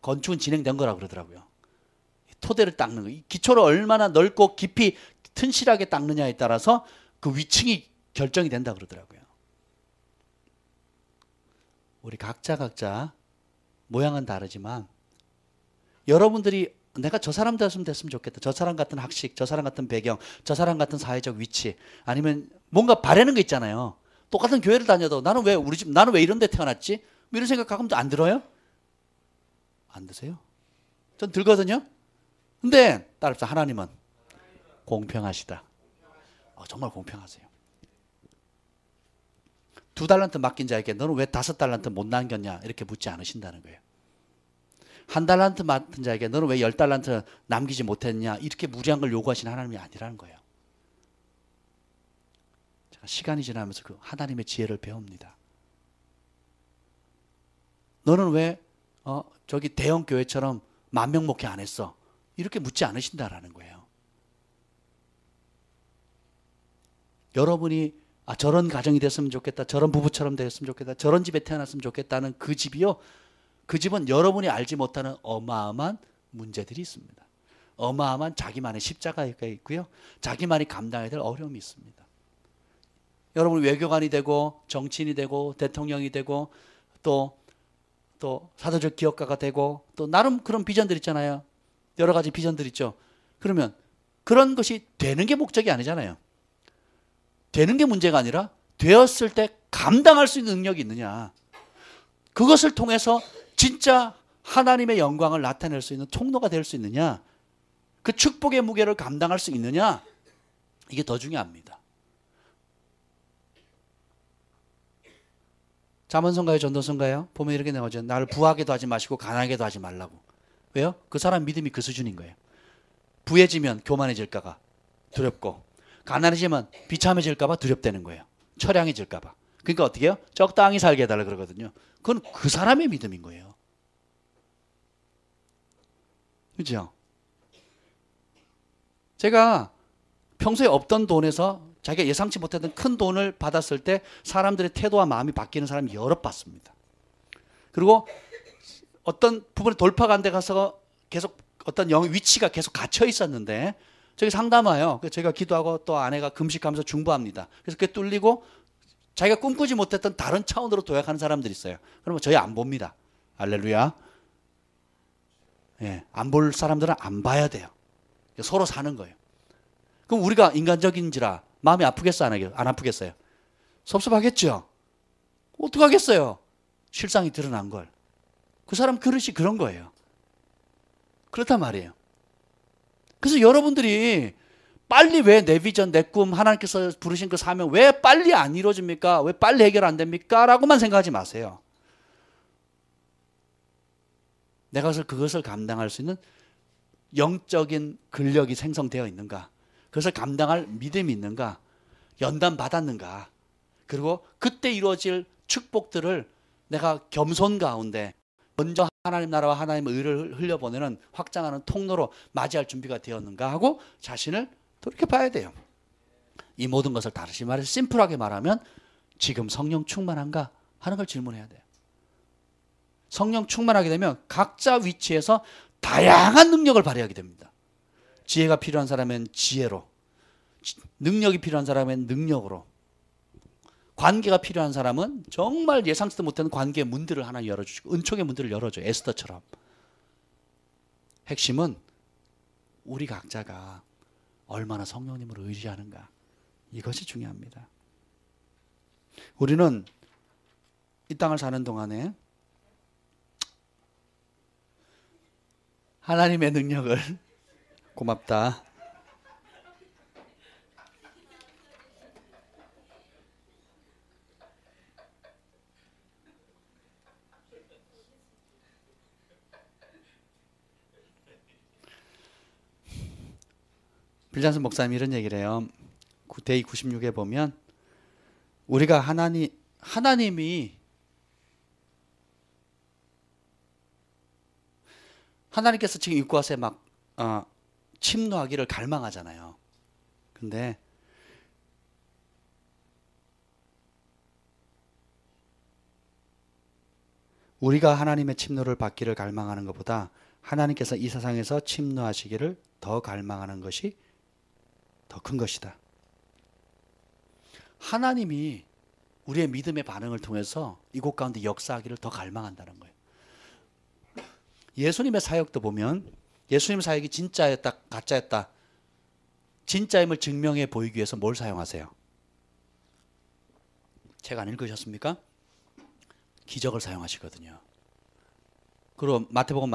건축은 진행된 거라고 그러더라고요. 토대를 닦는 거. 기초를 얼마나 넓고 깊이 튼실하게 닦느냐에 따라서 그 위층이 결정이 된다 그러더라고요. 우리 각자 모양은 다르지만 여러분들이 내가 저 사람 됐으면 좋겠다. 저 사람 같은 학식, 저 사람 같은 배경, 저 사람 같은 사회적 위치, 아니면 뭔가 바라는 거 있잖아요. 똑같은 교회를 다녀도 나는 왜 이런 데 태어났지? 이런 생각 가끔 안 들어요? 안 드세요? 전 들거든요. 근데 따라서 하나님은 공평하시다. 정말 공평하세요. 2달란트 맡긴 자에게 너는 왜 5달란트 못 남겼냐 이렇게 묻지 않으신다는 거예요. 1달란트 맡은 자에게 너는 왜 10달란트 남기지 못했냐 이렇게 무리한 걸 요구하시는 하나님이 아니라는 거예요. 제가 시간이 지나면서 그 하나님의 지혜를 배웁니다. 너는 왜 저기 대형 교회처럼 10,000명 목회 안 했어? 이렇게 묻지 않으신다라는 거예요. 여러분이 저런 가정이 됐으면 좋겠다, 저런 부부처럼 됐으면 좋겠다, 저런 집에 태어났으면 좋겠다는 그 집이요, 그 집은 여러분이 알지 못하는 어마어마한 문제들이 있습니다. 어마어마한 자기만의 십자가가 있고요, 자기만이 감당해야 될 어려움이 있습니다. 여러분이 외교관이 되고 정치인이 되고 대통령이 되고 또 사도적 기업가가 되고 또 나름 그런 비전들 있잖아요. 여러 가지 비전들 있죠. 그러면 그런 것이 되는 게 목적이 아니잖아요. 되는 게 문제가 아니라 되었을 때 감당할 수 있는 능력이 있느냐, 그것을 통해서 진짜 하나님의 영광을 나타낼 수 있는 통로가 될 수 있느냐, 그 축복의 무게를 감당할 수 있느냐, 이게 더 중요합니다. 잠언서인가요? 전도서인가요? 보면 이렇게 나오죠. 나를 부하게도 하지 마시고 가난하게도 하지 말라고. 왜요? 그 사람 믿음이 그 수준인 거예요. 부해지면 교만해질까 봐 두렵고, 가난해지면 비참해질까 봐 두렵다는 거예요. 처량해질까 봐. 그러니까 어떻게 해요? 적당히 살게 해달라 그러거든요. 그건 그 사람의 믿음인 거예요. 그죠? 제가 평소에 없던 돈에서 자기가 예상치 못했던 큰 돈을 받았을 때 사람들의 태도와 마음이 바뀌는 사람이 여러 봤습니다. 그리고 어떤 부분에 돌파가 안 돼 가서 계속 어떤 위치가 계속 갇혀 있었는데 저기 상담와요. 제가 기도하고 또 아내가 금식하면서 중보합니다. 그래서 그게 뚫리고 자기가 꿈꾸지 못했던 다른 차원으로 도약하는 사람들이 있어요. 그러면 저희 안 봅니다. 할렐루야. 예, 안 볼 사람들은 안 봐야 돼요. 서로 사는 거예요. 그럼 우리가 인간적인지라 마음이 아프겠어요? 안 아프겠어요? 섭섭하겠죠? 어떡하겠어요? 실상이 드러난 걸. 그 사람 그릇이 그런 거예요. 그렇단 말이에요. 그래서 여러분들이 빨리 왜 내 비전, 내 꿈, 하나님께서 부르신 그 사명 왜 빨리 안 이루어집니까? 왜 빨리 해결 안 됩니까? 라고만 생각하지 마세요. 내가 그것을 감당할 수 있는 영적인 근력이 생성되어 있는가? 그것을 감당할 믿음이 있는가? 연단 받았는가? 그리고 그때 이루어질 축복들을 내가 겸손 가운데 먼저 하나님 나라와 하나님의 의를 흘려보내는 확장하는 통로로 맞이할 준비가 되었는가 하고 자신을 돌이켜봐야 돼요. 이 모든 것을 다시 말해서 심플하게 말하면 지금 성령 충만한가 하는 걸 질문해야 돼요. 성령 충만하게 되면 각자 위치에서 다양한 능력을 발휘하게 됩니다. 지혜가 필요한 사람은 지혜로, 능력이 필요한 사람은 능력으로, 관계가 필요한 사람은 정말 예상치도 못한 관계의 문들을 하나 열어주시고 은총의 문들을 열어줘요. 에스더처럼. 핵심은 우리 각자가 얼마나 성령님을 의지하는가. 이것이 중요합니다. 우리는 이 땅을 사는 동안에 하나님의 능력을 고맙다. 빌잔슨 목사님이 이런 얘기를 해요. 데이 96에 보면 우리가 하나님이 하나님께서 지금 이곳에 막 침노하기를 갈망하잖아요. 근데 우리가 하나님의 침노를 받기를 갈망하는 것보다 하나님께서 이 세상에서 침노하시기를 더 갈망하는 것이 더 큰 것이다. 하나님이 우리의 믿음의 반응을 통해서 이곳 가운데 역사하기를 더 갈망한다는 거예요. 예수님의 사역도 보면 예수님 사역이 진짜였다 가짜였다 진짜임을 증명해 보이기 위해서 뭘 사용하세요? 책 안 읽으셨습니까? 기적을 사용하시거든요. 그리고 마가복음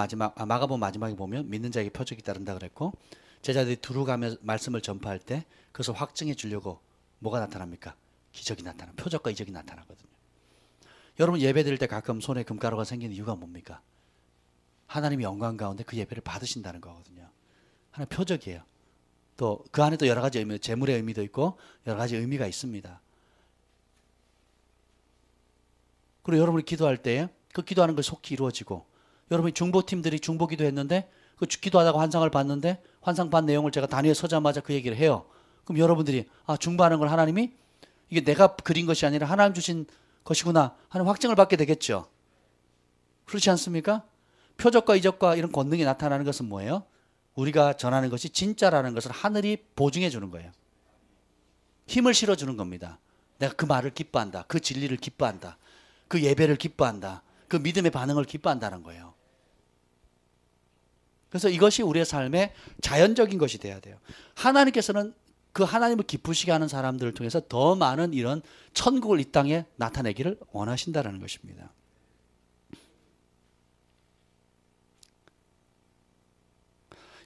마지막에 보면 믿는 자에게 표적이 따른다 그랬고 제자들이 두루가며 말씀을 전파할 때 그것을 확증해 주려고 뭐가 나타납니까? 기적이 나타나요. 표적과 이적이 나타나거든요. 여러분 예배 드릴 때 가끔 손에 금가루가 생기는 이유가 뭡니까? 하나님의 영광 가운데 그 예배를 받으신다는 거거든요. 하나의 표적이에요. 또 그 안에 또 여러 가지 의미, 재물의 의미도 있고 여러 가지 의미가 있습니다. 그리고 여러분이 기도할 때 그 기도하는 걸 속히 이루어지고 여러분이 중보팀들이 중보 기도했는데 그 기도하다가 환상을 봤는데 환상 반 내용을 제가 단위에 서자마자 그 얘기를 해요. 그럼 여러분들이 중보하는 걸 하나님이 이게 내가 그린 것이 아니라 하나님 주신 것이구나 하는 확증을 받게 되겠죠. 그렇지 않습니까? 표적과 이적과 이런 권능이 나타나는 것은 뭐예요? 우리가 전하는 것이 진짜라는 것을 하늘이 보증해 주는 거예요. 힘을 실어주는 겁니다. 내가 그 말을 기뻐한다. 그 진리를 기뻐한다. 그 예배를 기뻐한다. 그 믿음의 반응을 기뻐한다는 거예요. 그래서 이것이 우리의 삶의 자연적인 것이 돼야 돼요. 하나님께서는 그 하나님을 기쁘시게 하는 사람들을 통해서 더 많은 이런 천국을 이 땅에 나타내기를 원하신다는 것입니다.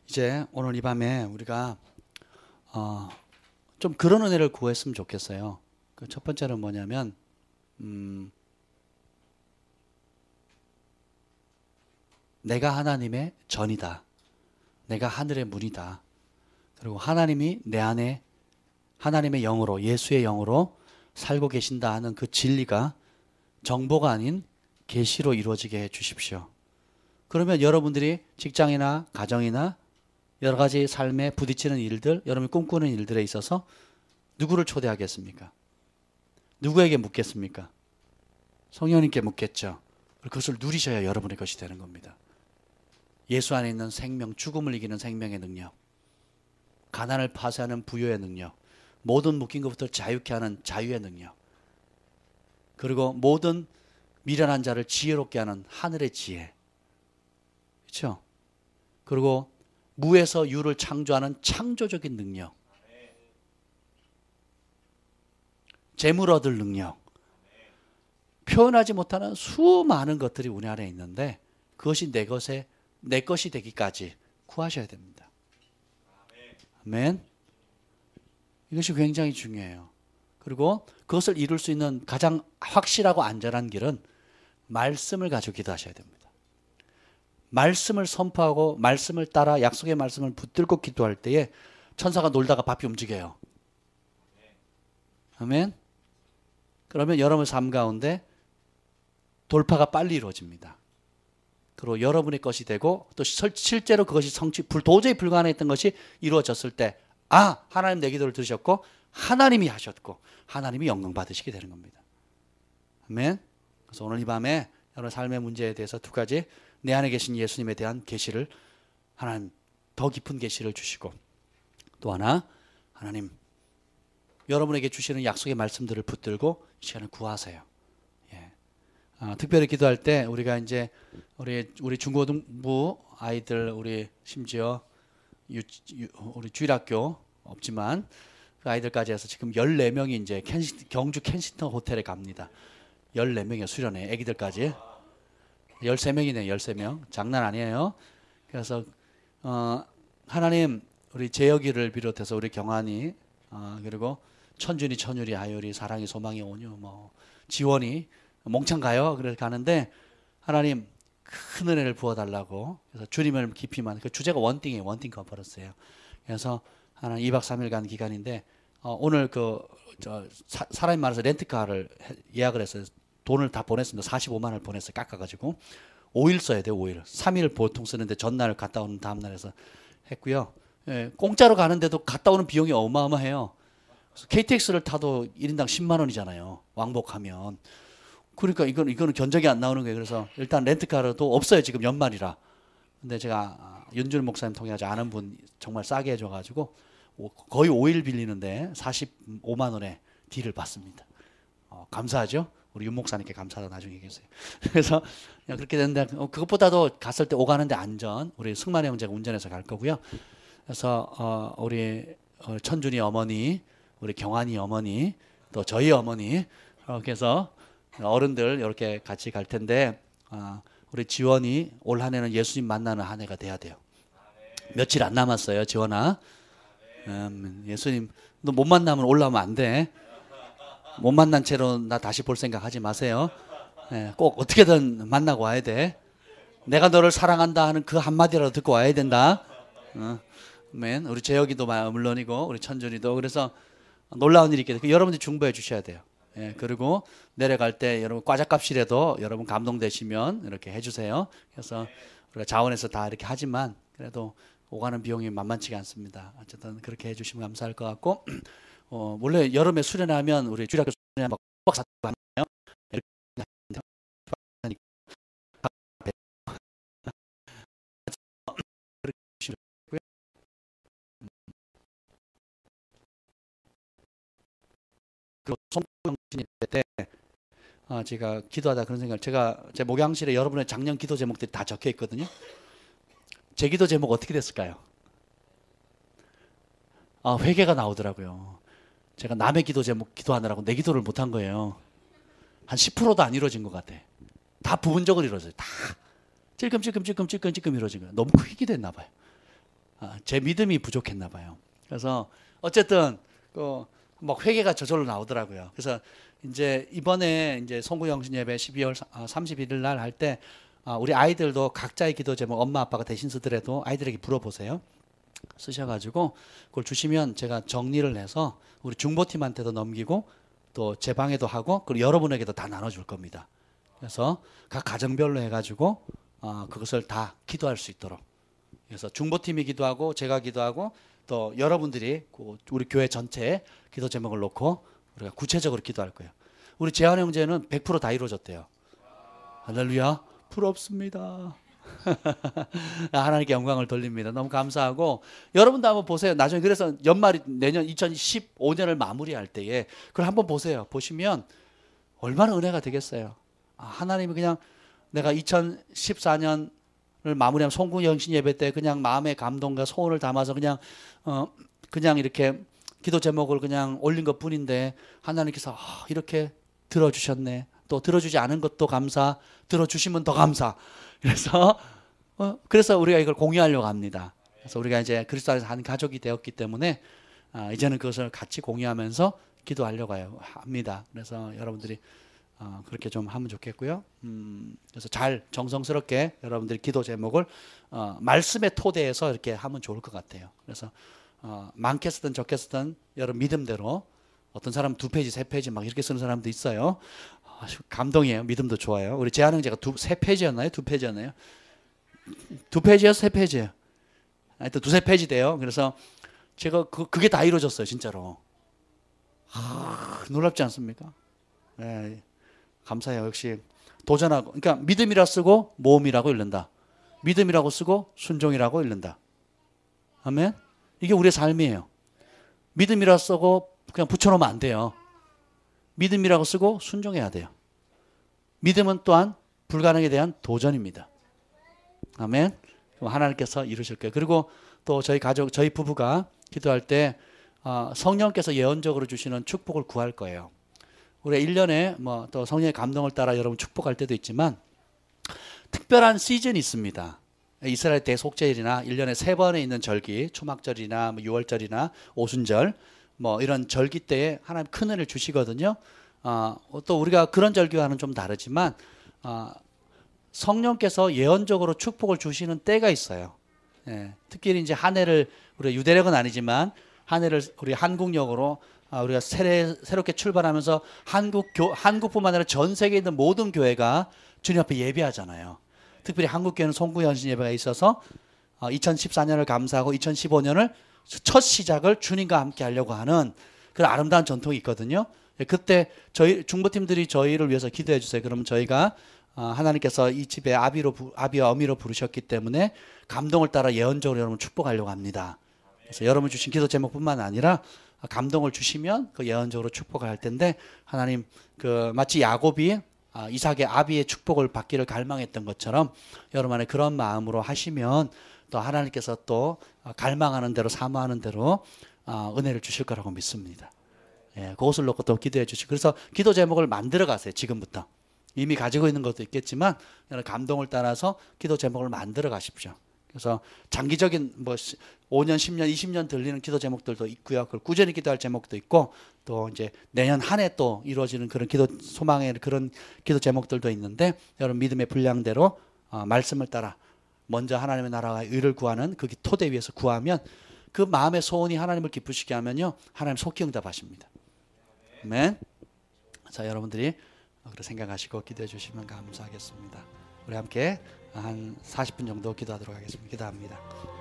이제 오늘 이 밤에 우리가 좀 그런 은혜를 구했으면 좋겠어요. 그 첫 번째는 뭐냐면 내가 하나님의 전이다. 내가 하늘의 문이다. 그리고 하나님이 내 안에 하나님의 영으로, 예수의 영으로 살고 계신다 하는 그 진리가 정보가 아닌 계시로 이루어지게 해 주십시오. 그러면 여러분들이 직장이나 가정이나 여러 가지 삶에 부딪히는 일들, 여러분이 꿈꾸는 일들에 있어서 누구를 초대하겠습니까? 누구에게 묻겠습니까? 성령님께 묻겠죠. 그것을 누리셔야 여러분의 것이 되는 겁니다. 예수 안에 있는 생명, 죽음을 이기는 생명의 능력, 가난을 파쇄하는 부요의 능력, 모든 묶인 것부터 자유케 하는 자유의 능력, 그리고 모든 미련한 자를 지혜롭게 하는 하늘의 지혜, 그렇죠? 그리고 무에서 유를 창조하는 창조적인 능력, 재물 얻을 능력, 표현하지 못하는 수많은 것들이 우리 안에 있는데 그것이 내 것이 되기까지 구하셔야 됩니다. 아멘. 이것이 굉장히 중요해요. 그리고 그것을 이룰 수 있는 가장 확실하고 안전한 길은 말씀을 가지고 기도하셔야 됩니다. 말씀을 선포하고 말씀을 따라 약속의 말씀을 붙들고 기도할 때에 천사가 놀다가 바삐 움직여요. 아멘. 그러면 여러분의 삶 가운데 돌파가 빨리 이루어집니다. 그리고 여러분의 것이 되고 또 실제로 그것이 도저히 불가능했던 것이 이루어졌을 때 하나님 내 기도를 들으셨고 하나님이 하셨고 하나님이 영광 받으시게 되는 겁니다. 아멘. 그래서 오늘 이 밤에 여러분 삶의 문제에 대해서 두 가지, 내 안에 계신 예수님에 대한 계시를 하나님 더 깊은 계시를 주시고, 또 하나 하나님 여러분에게 주시는 약속의 말씀들을 붙들고 시간을 구하세요. 예. 특별히 기도할 때 우리가 이제 우리 중고등부 아이들, 우리 심지어 우리 주일학교 없지만 그 아이들까지 해서 지금 14명이 이제 경주 켄싱턴 호텔에 갑니다. 14명이요, 수련회. 애기들까지 13명이네요. 13명. 장난 아니에요. 그래서 하나님 우리 재혁이를 비롯해서 우리 경환이, 그리고 천준이, 천율이, 아율이, 사랑이, 소망이, 온유, 지원이 몽창 가요. 그래서 가는데 하나님 큰 은혜를 부어달라고, 그래서 주님을 깊이만, 그 주제가 원띵이에요. 원띵 컨퍼런스예요. 그래서 하나님 2박 3일간 기간인데 오늘 사람이 많아서 렌트카를 예약을 했어요. 돈을 다 보냈습니다. 45만 원을 보냈어요. 깎아가지고 5일 써야 돼요. 5일. 3일 보통 쓰는데 전날 갔다 오는 다음날 해서 했고요. 예, 공짜로 가는데도 갔다 오는 비용이 어마어마해요. KTX를 타도 1인당 10만 원이잖아요. 왕복하면. 그러니까 이거는 견적이 안 나오는 거예요. 그래서 일단 렌트카도 없어요. 지금 연말이라. 근데 제가 윤준 목사님 통해서 아는 분 정말 싸게 해줘가지고 거의 5일 빌리는데 45만 원의 딜을 받습니다. 감사하죠? 우리 윤 목사님께 감사하다 나중에 얘기했어요. 그래서 그렇게 됐는데 그것보다도 갔을 때 오가는데 안전, 우리 승만이 형제가 운전해서 갈 거고요. 그래서 우리 천준이 어머니, 우리 경환이 어머니, 또 저희 어머니, 이렇게 해서 어른들 이렇게 같이 갈 텐데 우리 지원이 올 한 해는 예수님 만나는 한 해가 돼야 돼요. 며칠 안 남았어요, 지원아. 예수님 너 못 만나면 올라오면 안 돼. 못 만난 채로 나 다시 볼 생각 하지 마세요. 꼭 어떻게든 만나고 와야 돼. 내가 너를 사랑한다 하는 그 한마디라도 듣고 와야 된다. 우리 재혁이도 물론이고 우리 천준이도. 그래서 놀라운 일이 있겠어요. 여러분들이 중보해 주셔야 돼요. 그리고 내려갈 때 여러분 과자값이라도 여러분 감동되시면 이렇게 해주세요. 그래서 우리가 자원해서 다 이렇게 하지만 그래도 오가는 비용이 만만치가 않습니다. 어쨌든 그렇게 해주시면 감사할 것 같고, 원래 여름에 수련하면 우리 주일학교 수련하면 막 꼬박 사고 하나요? 그리고 송구영신이 때 제가 기도하다 그런 생각을, 제 목양실에 여러분의 작년 기도 제목들이 다 적혀 있거든요. 제 기도 제목 어떻게 됐을까요? 회개가 나오더라고요. 제가 남의 기도 제목 기도하느라고 내 기도를 못한 거예요. 한 10%도 안 이루어진 것 같아. 다 부분적으로 이루어져요. 다 찔끔찔끔 이루어진 거예요. 너무 크게 됐나 봐요. 제 믿음이 부족했나 봐요. 그래서 어쨌든 막 회개가 저절로 나오더라고요. 그래서 이제 이번에 이제 송구영신 예배 12월 31일 날 할 때 우리 아이들도 각자의 기도 제목 엄마 아빠가 대신 쓰더라도 아이들에게 물어보세요. 쓰셔가지고 그걸 주시면 제가 정리를 해서 우리 중보팀한테도 넘기고 또 제 방에도 하고 그리고 여러분에게도 다 나눠줄 겁니다. 그래서 각 가정별로 해가지고 그것을 다 기도할 수 있도록. 그래서 중보팀이 기도하고 제가 기도하고 또 여러분들이 우리 교회 전체에 기도 제목을 놓고 우리가 구체적으로 기도할 거예요. 우리 재환 형제는 100% 다 이루어졌대요. 할렐루야. 부럽습니다. 하나님께 영광을 돌립니다. 너무 감사하고 여러분도 한번 보세요. 나중에 그래서 연말이 내년 2015년을 마무리할 때에 그걸 한번 보세요. 보시면 얼마나 은혜가 되겠어요. 하나님이 그냥 내가 2014년을 마무리하면 송구영신 예배 때 그냥 마음의 감동과 소원을 담아서 그냥 이렇게 기도 제목을 그냥 올린 것 뿐인데 하나님께서 이렇게 들어주셨네. 또 들어주지 않은 것도 감사, 들어주시면 더 감사. 그래서 우리가 이걸 공유하려고 합니다. 그래서 우리가 이제 그리스도 안에서 한 가족이 되었기 때문에 이제는 그것을 같이 공유하면서 기도하려고 합니다. 그래서 여러분들이 그렇게 좀 하면 좋겠고요. 그래서 잘 정성스럽게 여러분들이 기도 제목을 말씀의 토대에서 이렇게 하면 좋을 것 같아요. 그래서 많게 쓰든 적게 쓰든 여러분 믿음대로 어떤 사람은 2페이지, 3페이지 막 이렇게 쓰는 사람도 있어요. 감동이에요. 믿음도 좋아요. 우리 재환 형제가 3페이지였나요? 2페이지였나요? 2페이지였어요? 3페이지예요? 하여튼 2-3페이지 돼요. 그래서 제가 그게 다 이루어졌어요. 진짜로. 놀랍지 않습니까? 네, 감사해요. 역시 도전하고, 그러니까 믿음이라 쓰고 모험이라고 읽는다. 믿음이라고 쓰고 순종이라고 읽는다. 아멘. 이게 우리의 삶이에요. 믿음이라 쓰고 그냥 붙여놓으면 안 돼요. 믿음이라고 쓰고 순종해야 돼요. 믿음은 또한 불가능에 대한 도전입니다. 아멘. 그럼 하나님께서 이루실 거예요. 그리고 또 저희 가족, 저희 부부가 기도할 때 성령께서 예언적으로 주시는 축복을 구할 거예요. 우리 1년에 또 성령의 감동을 따라 여러분 축복할 때도 있지만 특별한 시즌이 있습니다. 이스라엘 대속죄일이나 1년에 3번에 있는 절기, 초막절이나 6월절이나 오순절 이런 절기 때에 하나님 큰 은혜를 주시거든요. 또 우리가 그런 절기와는 좀 다르지만 성령께서 예언적으로 축복을 주시는 때가 있어요. 예, 특히 이제 한 해를 우리 유대력은 아니지만 한 해를 우리 한국력으로 우리가 새롭게 출발하면서 한국뿐만 아니라 전 세계에 있는 모든 교회가 주님 앞에 예배하잖아요. 특별히 한국교회는 송구연신 예배가 있어서 2014년을 감사하고 2015년을 첫 시작을 주님과 함께 하려고 하는 그런 아름다운 전통이 있거든요. 그때 저희 중보팀들이 저희를 위해서 기도해 주세요. 그러면 저희가 하나님께서 이 집에 아비와 어미로 부르셨기 때문에 감동을 따라 예언적으로 여러분 축복하려고 합니다. 그래서 여러분 주신 기도 제목뿐만 아니라 감동을 주시면 그 예언적으로 축복할 텐데 하나님 마치 야곱이 이삭의 아비의 축복을 받기를 갈망했던 것처럼 여러분 안에 그런 마음으로 하시면 또 하나님께서 또 갈망하는 대로 사모하는 대로 은혜를 주실 거라고 믿습니다. 예, 그것을 놓고 또 기도해 주시고 그래서 기도 제목을 만들어 가세요. 지금부터. 이미 가지고 있는 것도 있겠지만 감동을 따라서 기도 제목을 만들어 가십시오. 그래서 장기적인 5년, 10년, 20년 들리는 기도 제목들도 있고요. 그걸 꾸준히 기도할 제목도 있고 또 이제 내년 한 해 또 이루어지는 그런 기도 소망의 그런 기도 제목들도 있는데 여러분 믿음의 분량대로 말씀을 따라 먼저 하나님의 나라와 의를 구하는 그 토대 위에서 구하면 그 마음의 소원이 하나님을 기쁘시게 하면요. 하나님 속히 응답하십니다. 아멘. 자, 여러분들이 그렇게 생각하시고 기도해 주시면 감사하겠습니다. 우리 함께 한 40분 정도 기도하도록 하겠습니다. 기도합니다.